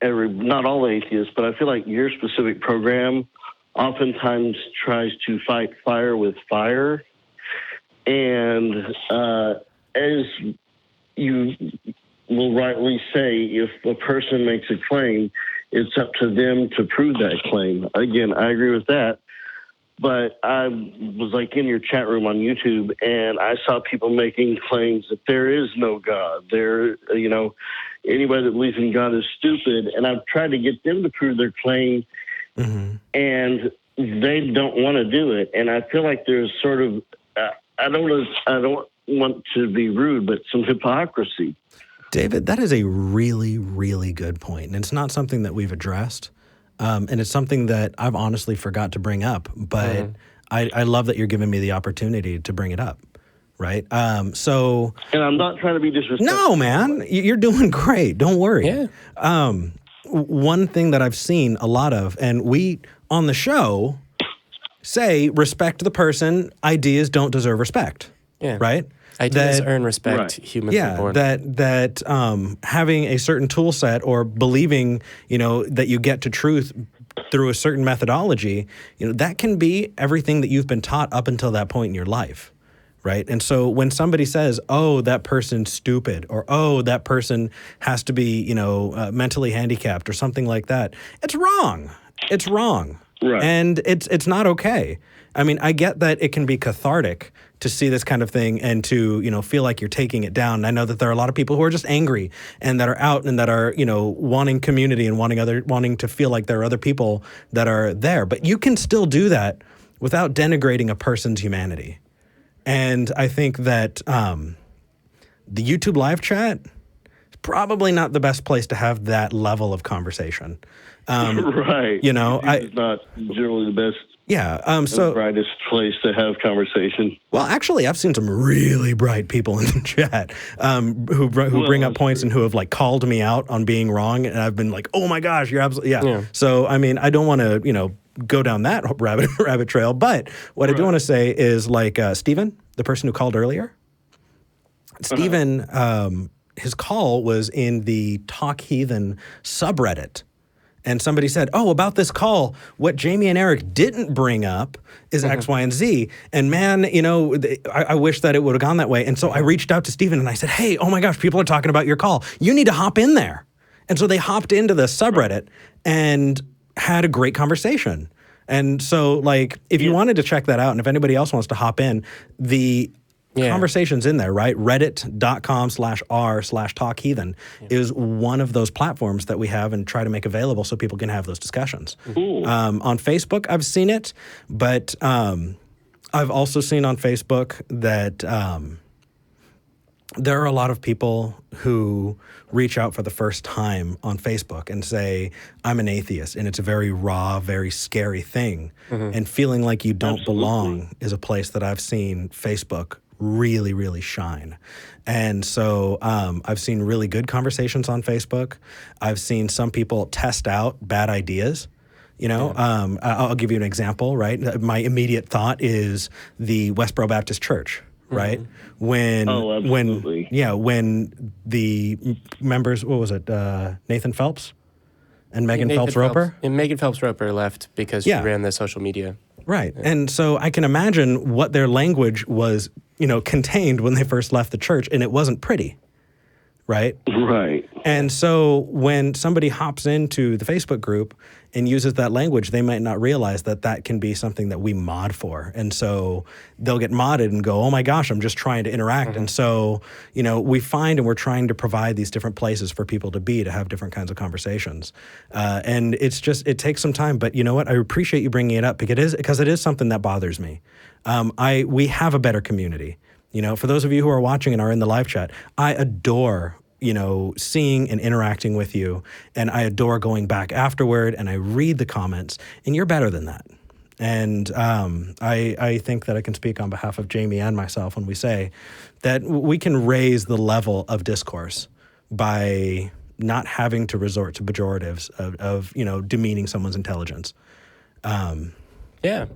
all atheists, but I feel like your specific program oftentimes tries to fight fire with fire. And as you will rightly say, if a person makes a claim, it's up to them to prove that claim. Again, I agree with that. But I was in your chat room on YouTube, and I saw people making claims that there is no God. Anybody that believes in God is stupid. And I've tried to get them to prove their claim, and they don't want to do it. And I feel like there's sort of, I don't want to be rude, but some hypocrisy. David, that is a really, really good point. And it's not something that we've addressed. And it's something that I've honestly forgot to bring up, but I love that you're giving me the opportunity to bring it up, right? And I'm not trying to be disrespectful. No, man, you're doing great. Don't worry. Yeah. One thing that I've seen a lot of, and we on the show say, respect the person. Ideas don't deserve respect. Yeah. Right? Ideas earn respect. Right. Humans are born. That having a certain tool set or believing, that you get to truth through a certain methodology, that can be everything that you've been taught up until that point in your life, right? And so when somebody says, "Oh, that person's stupid," or "Oh, that person has to be, mentally handicapped," or something like that, it's wrong. It's wrong, right? And it's not okay. I mean, I get that it can be cathartic to see this kind of thing and to, feel like you're taking it down. And I know that there are a lot of people who are just angry and that are out and that are, wanting community and wanting to feel like there are other people that are there. But you can still do that without denigrating a person's humanity. And I think that the YouTube live chat is probably not the best place to have that level of conversation. Right. It's not generally the best Yeah. The brightest place to have conversation. Well, actually, I've seen some really bright people in the chat who bring up points and who have like called me out on being wrong, and I've been like, "Oh my gosh, you're absolutely yeah." So, I mean, I don't want to go down that rabbit trail, but what I do want to say is like Stephen, the person who called earlier. Stephen, his call was in the Talk Heathen subreddit. And somebody said, oh, about this call, what Jamie and Eric didn't bring up is X, Y, and Z. And man, I wish that it would have gone that way. And so I reached out to Stephen and I said, hey, oh my gosh, people are talking about your call. You need to hop in there. And so they hopped into the subreddit and had a great conversation. And so, like, if you wanted to check that out, and if anybody else wants to hop in, the conversation's in there, right? Reddit.com/r/talkheathen is one of those platforms that we have and try to make available so people can have those discussions. On Facebook, I've seen it, but I've also seen on Facebook that there are a lot of people who reach out for the first time on Facebook and say, I'm an atheist, and it's a very raw, very scary thing. And feeling like you don't belong is a place that I've seen Facebook really, really shine. And so I've seen really good conversations on Facebook. I've seen some people test out bad ideas. I'll give you an example, right? My immediate thought is the Westboro Baptist Church, right? When the members, what was it, Nathan Phelps and Megan Phelps Roper? And Megan Phelps Roper left because she ran the social media. Right. Yeah. And so I can imagine what their language was, contained when they first left the church, and it wasn't pretty. Right? Right. And so when somebody hops into the Facebook group and uses that language, they might not realize that that can be something that we mod for. And so they'll get modded and go, oh my gosh, I'm just trying to interact. And so, we find and we're trying to provide these different places for people to have different kinds of conversations. And it takes some time. But you know what? I appreciate you bringing it up because it is something that bothers me. We have a better community. For those of you who are watching and are in the live chat, I adore, seeing and interacting with you. And I adore going back afterward and I read the comments, and you're better than that. And I think that I can speak on behalf of Jamie and myself when we say that we can raise the level of discourse by not having to resort to pejoratives of demeaning someone's intelligence. Yeah.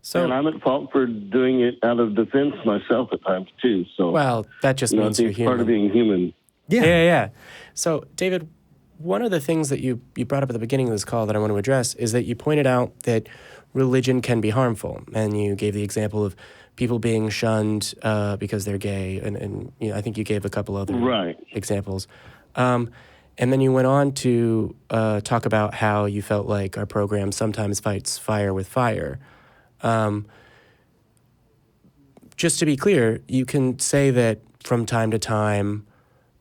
So, and I'm at fault for doing it out of defense myself at times too. So, well, that just means you're human. Part of being human. Yeah. So, David, one of the things that you brought up at the beginning of this call that I want to address is that you pointed out that religion can be harmful, and you gave the example of people being shunned because they're gay, and I think you gave a couple other examples. And then you went on to talk about how you felt like our program sometimes fights fire with fire. Just to be clear, you can say that from time to time,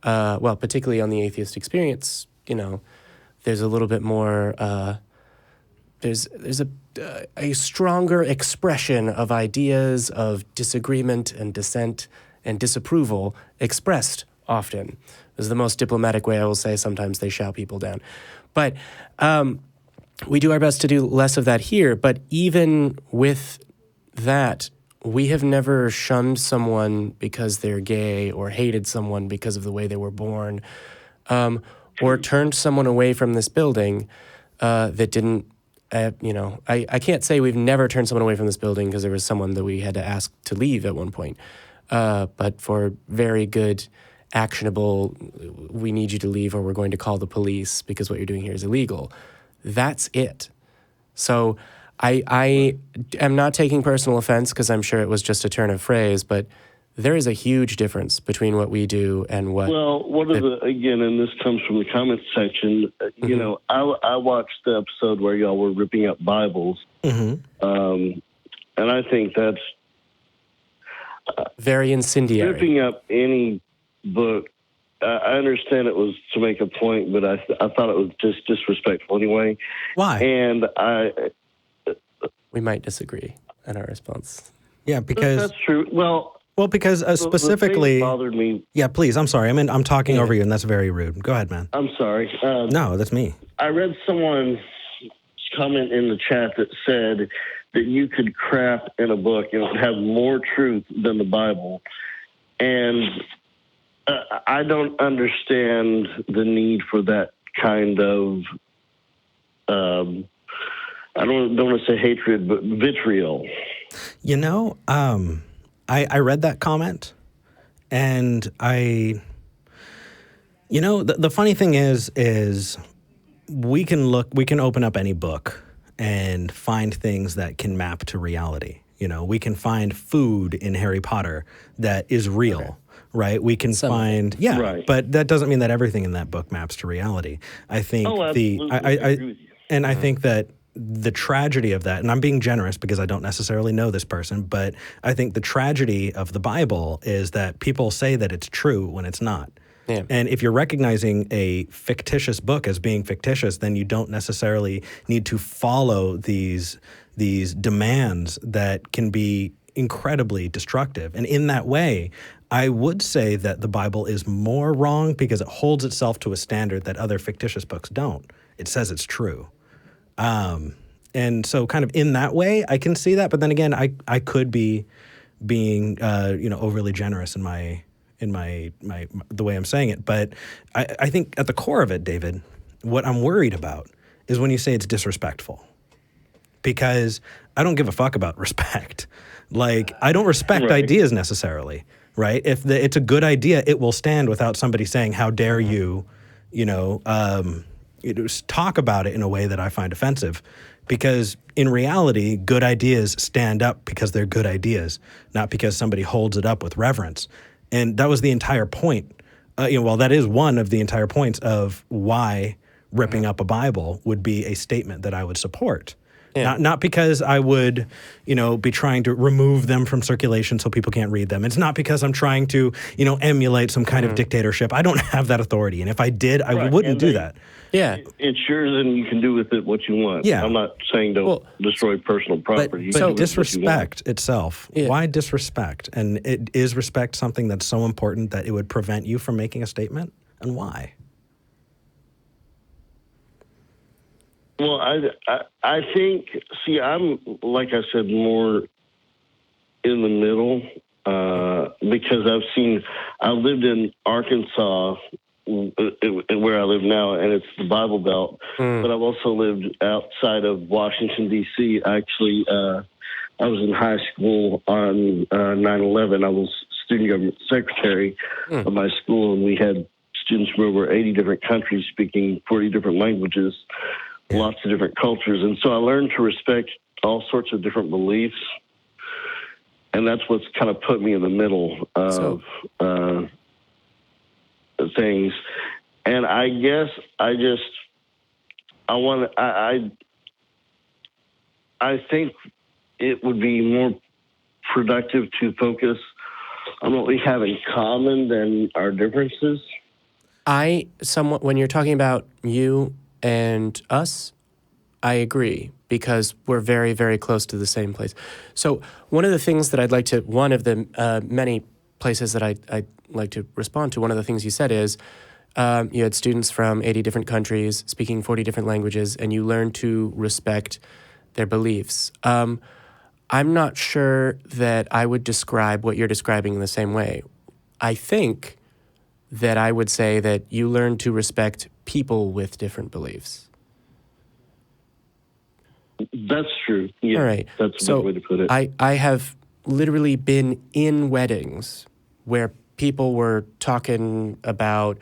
particularly on the atheist experience, there's a little bit more, there's a stronger expression of ideas of disagreement and dissent and disapproval expressed often. This is the most diplomatic way I will say. Sometimes they shout people down. But we do our best to do less of that here, but even with that, we have never shunned someone because they're gay or hated someone because of the way they were born, or turned someone away from this building that didn't, I can't say we've never turned someone away from this building because there was someone that we had to ask to leave at one point, but for very good, actionable, we need you to leave or we're going to call the police because what you're doing here is illegal. That's it. So I am not taking personal offense because I'm sure it was just a turn of phrase, but there is a huge difference between what we do and what... Well, and this comes from the comments section, I watched the episode where y'all were ripping up Bibles, and I think that's... very incendiary. Ripping up any book, I understand it was to make a point, but I thought it was just disrespectful anyway. Why? And we might disagree in our response. Yeah, because... That's true. Well, because specifically... The thing that bothered me... Yeah, please, I'm sorry. I'm talking over you, and that's very rude. Go ahead, man. I'm sorry. No, that's me. I read someone comment in the chat that said that you could crap in a book and it would have more truth than the Bible. And I don't understand the need for that kind of, I don't want to say hatred, but vitriol. You know, I read that comment, and the funny thing is we can open up any book and find things that can map to reality. You know, we can find food in Harry Potter that is real. Okay. Right, we can find, right. But that doesn't mean that everything in that book maps to reality. I think I agree with you. And I think that the tragedy of that, and I'm being generous because I don't necessarily know this person, but I think the tragedy of the Bible is that people say that it's true when it's not. Yeah. And if you're recognizing a fictitious book as being fictitious, then you don't necessarily need to follow these demands that can be incredibly destructive. And in that way, I would say that the Bible is more wrong because it holds itself to a standard that other fictitious books don't. It says it's true. And so kind of in that way, I can see that. But then again, I could be being, overly generous in my the way I'm saying it. But I think at the core of it, David, what I'm worried about is when you say it's disrespectful. Because I don't give a fuck about respect. Like, I don't respect ideas necessarily. Right? If it's a good idea, it will stand without somebody saying, how dare you, talk about it in a way that I find offensive. Because in reality, good ideas stand up because they're good ideas, not because somebody holds it up with reverence. And that was the entire point. That is one of the entire points of why ripping up a Bible would be a statement that I would support. Yeah. Not because I would, be trying to remove them from circulation so people can't read them. It's not because I'm trying to, emulate some kind of dictatorship. I don't have that authority. And if I did, I wouldn't do that. Yeah. It's yours and you can do with it what you want. Yeah. I'm not saying don't destroy personal property. But disrespect itself, why disrespect? And is respect something that's so important that it would prevent you from making a statement? And why? Well, I think, I'm, like I said, more in the middle because I lived in Arkansas, where I live now, and it's the Bible Belt, but I've also lived outside of Washington, D.C. Actually, I was in high school on 9/11. I was student government secretary of my school, and we had students from over 80 different countries speaking 40 different languages. Lots of different cultures. And so I learned to respect all sorts of different beliefs. And that's what's kind of put me in the middle of things. And I guess I think it would be more productive to focus on what we have in common than our differences. When you're talking about you and us, I agree, because we're very, very close to the same place. So one of the things that one of the many places that I'd like to respond to, one of the things you said is you had students from 80 different countries speaking 40 different languages, and you learned to respect their beliefs. I'm not sure that I would describe what you're describing in the same way. I think that I would say that you learn to respect people with different beliefs. That's true. Yeah, all right. That's a good way to put it. I have literally been in weddings where people were talking about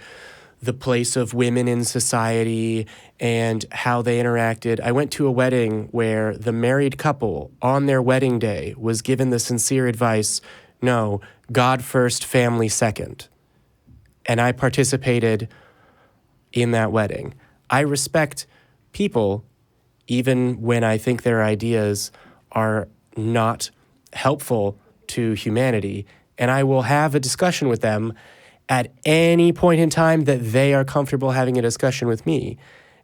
the place of women in society and how they interacted. I went to a wedding where the married couple on their wedding day was given the sincere advice, no, God first, family second. And I participated in that wedding. I respect people even when I think their ideas are not helpful to humanity, and I will have a discussion with them at any point in time that they are comfortable having a discussion with me.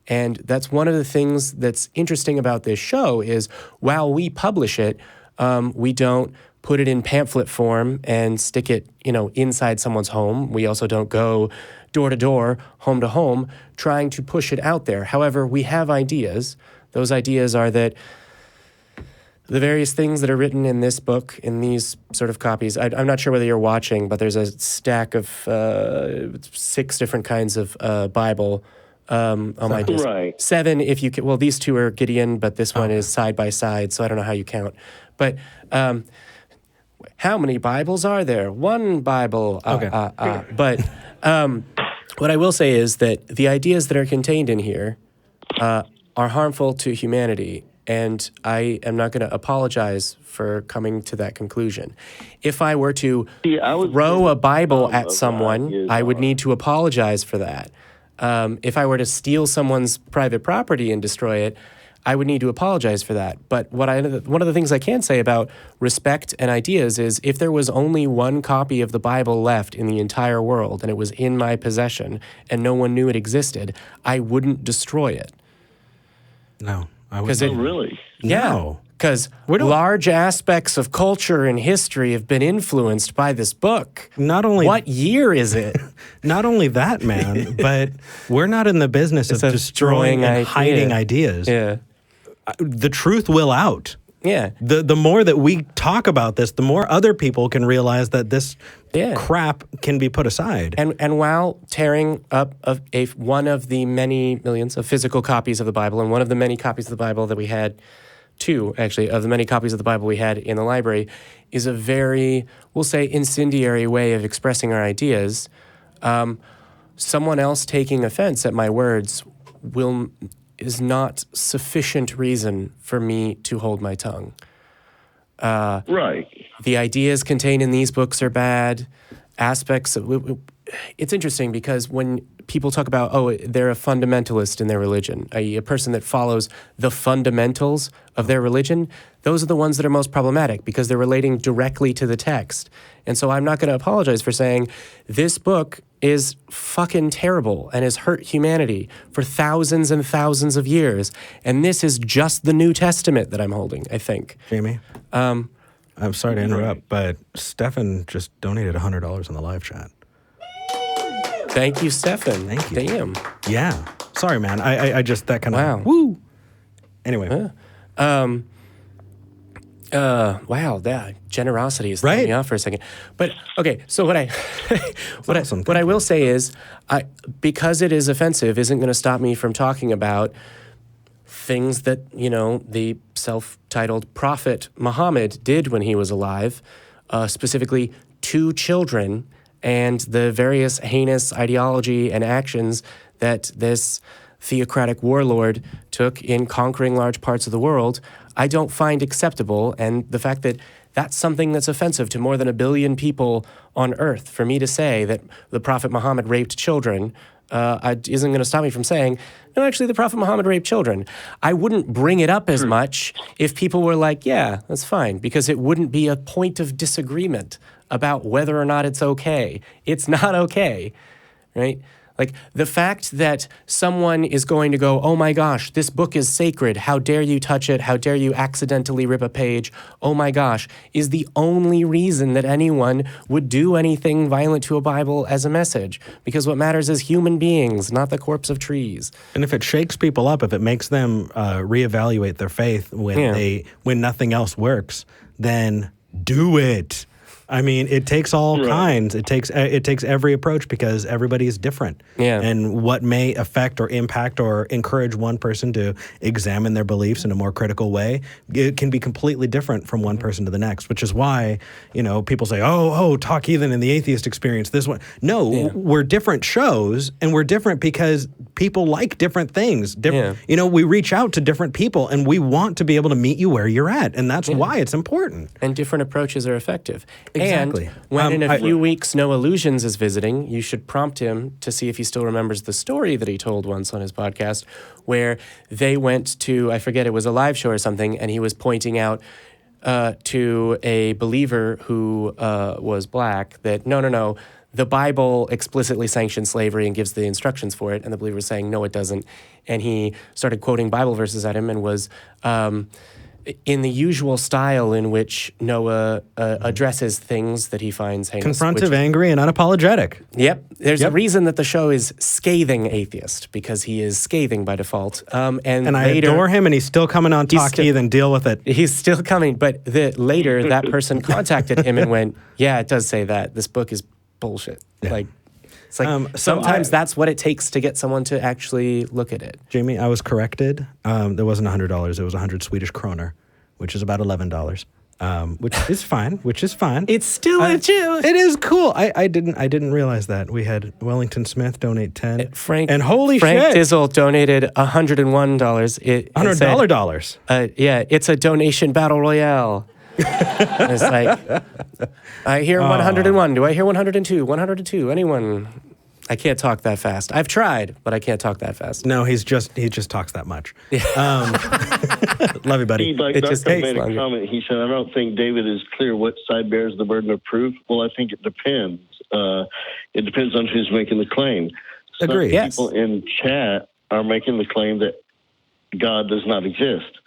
And that's one of the things that's interesting about this show is while we publish it, we don't put it in pamphlet form and stick it, inside someone's home. We also don't go door to door, home to home, trying to push it out there. However, we have ideas Those ideas are that the various things that are written in this book, in these sort of copies, I'm not sure whether you're watching, but there's a stack of 6 different kinds of Bible on my disc. Right. 7 if you can. Well, these 2 are Gideon, but this one is side by side, so I don't know how you count. But how many Bibles are there? 1 Bible. But what I will say is that the ideas that are contained in here are harmful to humanity. And I am not going to apologize for coming to that conclusion. If I were to throw a Bible at someone, I would need to apologize for that. If I were to steal someone's private property and destroy it, I would need to apologize for that. But one of the things I can say about respect and ideas is if there was only 1 copy of the Bible left in the entire world and it was in my possession and no one knew it existed, I wouldn't destroy it. No. Really? Yeah, because large aspects of culture and history have been influenced by this book. Not only what year is it? Not only that, man, but we're not in the business of destroying and hiding ideas. Yeah, the truth will out. Yeah. The more that we talk about this, the more other people can realize that this crap can be put aside. And while tearing up one of the many millions of physical copies of the Bible, and one of the many copies of the Bible that we had, 2 actually, of the many copies of the Bible we had in the library, is a very, we'll say, incendiary way of expressing our ideas, someone else taking offense at my words is not sufficient reason for me to hold my tongue. Right. The ideas contained in these books are bad. Aspects of it's interesting because when people talk about, they're a fundamentalist in their religion, i.e. a person that follows the fundamentals of their religion, those are the ones that are most problematic because they're relating directly to the text. And so I'm not going to apologize for saying this book is fucking terrible and has hurt humanity for thousands and thousands of years. And this is just the New Testament that I'm holding, I think. Jamie, I'm sorry to interrupt, but Stefan just donated $100 in the live chat. Thank you, Stefan. Thank you. Damn. Yeah. Sorry, man. I just, that kind of, wow. Woo. Anyway. Wow, that generosity is throwing me off for a second. But okay, so what I will say is, because it is offensive, isn't going to stop me from talking about things that the self-titled prophet Muhammad did when he was alive, specifically 2 children, and the various heinous ideology and actions that this theocratic warlord took in conquering large parts of the world, I don't find acceptable. And the fact that that's something that's offensive to more than 1 billion people on earth, for me to say that the Prophet Muhammad raped children isn't going to stop me from saying, no, actually, the Prophet Muhammad raped children. I wouldn't bring it up as much if people were like, yeah, that's fine, because it wouldn't be a point of disagreement about whether or not it's okay. It's not okay, right? Like the fact that someone is going to go, oh my gosh, this book is sacred. How dare you touch it? How dare you accidentally rip a page? Oh my gosh, is the only reason that anyone would do anything violent to a Bible as a message. Because what matters is human beings, not the corpse of trees. And if it shakes people up, if it makes them reevaluate their faith when nothing else works, then do it. I mean, it takes all kinds. It takes every approach because everybody is different. Yeah. And what may affect or impact or encourage one person to examine their beliefs in a more critical way, it can be completely different from one person to the next, which is why, people say, talk Heathen and the Atheist Experience, this one. No, we're different shows, and we're different because people like different things. We reach out to different people, and we want to be able to meet you where you're at, and that's why it's important. And different approaches are effective. Exactly. And when in a few weeks No Illusions is visiting, you should prompt him to see if he still remembers the story that he told once on his podcast, where they went to, I forget, it was a live show or something, and he was pointing out to a believer who was black that, no, the Bible explicitly sanctions slavery and gives the instructions for it, and the believer was saying, no, it doesn't. And he started quoting Bible verses at him and was in the usual style in which Noah addresses things that he finds heinous. Confrontive, angry, and unapologetic. Yep. There's a reason that the show is Scathing Atheist, because he is scathing by default. And I adore him, and he's still coming on Talk Heathen. Deal with it. He's still coming. But later, that person contacted him and went, yeah, it does say that. This book is bullshit. Yeah. It's like sometimes that's what it takes to get someone to actually look at it. Jamie, I was corrected. There wasn't $100. It was 100 Swedish kroner, which is about $11. Which is fine. It's still a Jew. It is cool. I didn't realize that. We had Wellington Smith donate 10. Frank Frank shit. Dizzle donated $101. $100. Yeah, it's a donation battle royale. It's like, I hear 101. Do I hear 102? 102. Anyone? I can't talk that fast. I've tried, but I can't talk that fast. No, he just talks that much. Love you, buddy. It just made a comment. He said, I don't think David is clear what side bears the burden of proof. Well, I think it depends. It depends on who's making the claim. Agree. Some people in chat are making the claim that God does not exist.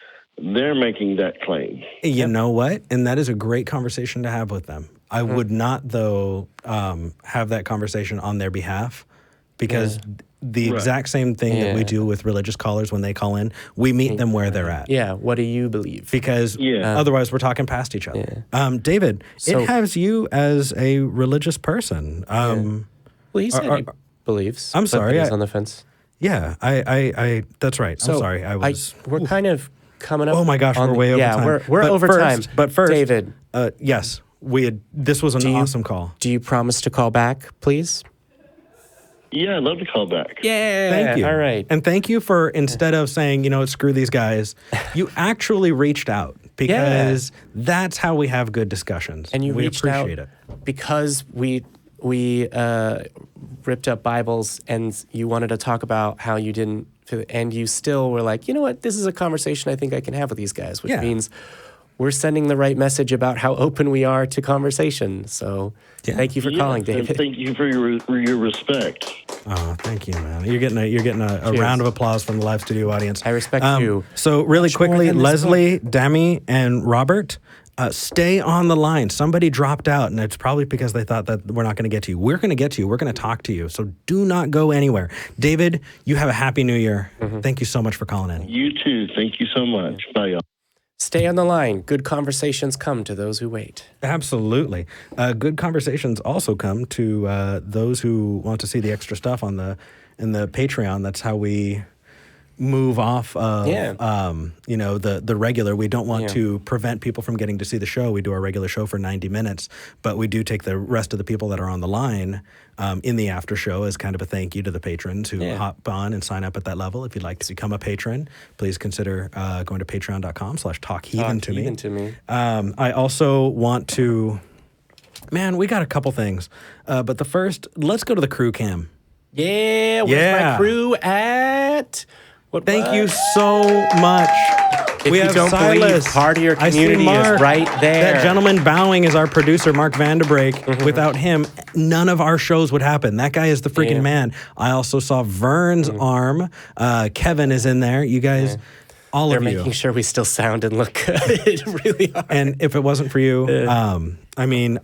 They're making that claim. You know what? And that is a great conversation to have with them. I would not, though, have that conversation on their behalf, because the exact same thing that we do with religious callers when they call in, we meet them where they're at. Yeah, what do you believe? Because otherwise we're talking past each other. David, it has you as a religious person. Well, he said he believes. I'm sorry. He's on the fence. Yeah, I that's right. I'm sorry. We're kind of coming up. Oh my gosh, we're way over time. Yeah, we're over time. But first, David. Yes. This was an awesome call. Do you promise to call back, please? Yeah, I'd love to call back. Yeah. Thank you. All right. And thank you for, instead of saying, screw these guys, you actually reached out, because that's how we have good discussions. And we appreciate it. Because we ripped up Bibles, and you wanted to talk about how you didn't, and you still were like, you know what, this is a conversation I think I can have with these guys, which means we're sending the right message about how open we are to conversation. So thank you for calling, David. Thank you for your respect. Oh, thank you, man. You're getting a round of applause from the live studio audience. I respect you. So really quickly, Leslie, Dami, and Robert, stay on the line. Somebody dropped out, and it's probably because they thought that we're not going to get to you. We're going to get to you. We're going to talk to you. So do not go anywhere. David, you have a happy new year. Thank you so much for calling in. You too. Thank you so much. Bye, y'all. Stay on the line. Good conversations come to those who wait. Absolutely. Good conversations also come to those who want to see the extra stuff in the Patreon. That's how we move off of the regular. We don't want to prevent people from getting to see the show. We do our regular show for 90 minutes, but we do take the rest of the people that are on the line in the after show as kind of a thank you to the patrons who hop on and sign up at that level. If you'd like to become a patron, please consider going to patreon.com/talkheathen to me. I also want to, we got a couple things, but the first, let's go to the crew cam. Yeah, where's my crew at? Thank you so much. If you don't believe, part of your community is right there. That gentleman bowing is our producer, Mark Vanderbrake. Without him, none of our shows would happen. That guy is the freaking man. I also saw Vern's arm. Kevin is in there. You guys, all of you. They're making sure we still sound and look good. Really hard. And if it wasn't for you, I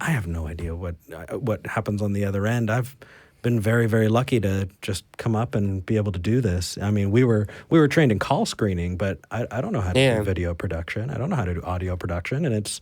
have no idea what happens on the other end. I've been very, very lucky to just come up and be able to do this. I mean, we were trained in call screening, but I don't know how to do video production. I don't know how to do audio production, and it's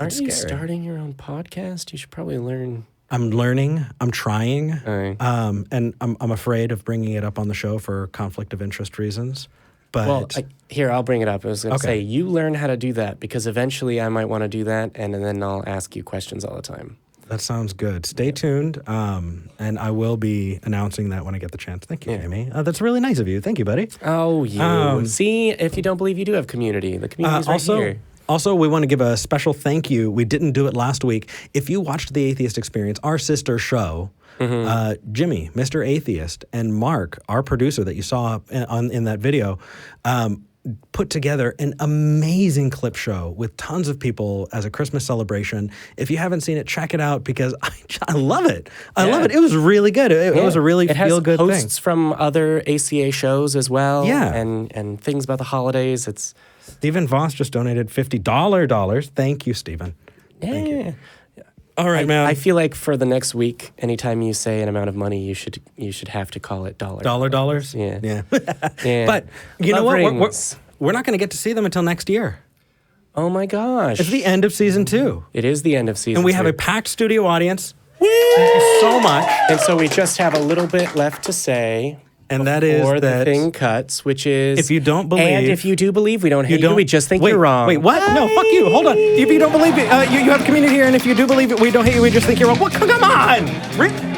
Aren't you scary. starting your own podcast? You should probably learn. I'm learning. I'm trying. Right. And I'm afraid of bringing it up on the show for conflict of interest reasons. But I'll bring it up. I was going to say, you learn how to do that, because eventually I might want to do that, and then I'll ask you questions all the time. That sounds good. Stay tuned, and I will be announcing that when I get the chance. Thank you, Jamie. That's really nice of you. Thank you, buddy. Oh, you. See, if you don't believe, you do have community. The community's right here. Also, we want to give a special thank you. We didn't do it last week. If you watched The Atheist Experience, our sister show, Jimmy, Mr. Atheist, and Mark, our producer that you saw in that video, put together an amazing clip show with tons of people as a Christmas celebration. If you haven't seen it, check it out, because I love it. I love it. It was really good. It was a really feel-good thing. It has hosts from other ACA shows as well. Yeah. And things about the holidays. It's Stephen Voss just donated $50. Thank you, Stephen. Thank you. All right, man. I feel like for the next week, anytime you say an amount of money, you should have to call it $. Dollars? Yeah. Yeah. Yeah. But you know Love what? rings. We're not going to get to see them until next year. Oh my gosh. It's the end of season 2. It is the end of season And we have 2. a packed studio audience. Thank you so much. And so we just have a little bit left to say. And that is before that the thing cuts, which is if you don't believe, and if you do believe, we don't hate you. We just think you're wrong. Wait, what? No, fuck you. Hold on. If you don't believe it, you have a community here, and if you do believe it, we don't hate you. We just think you're wrong. What? Come on.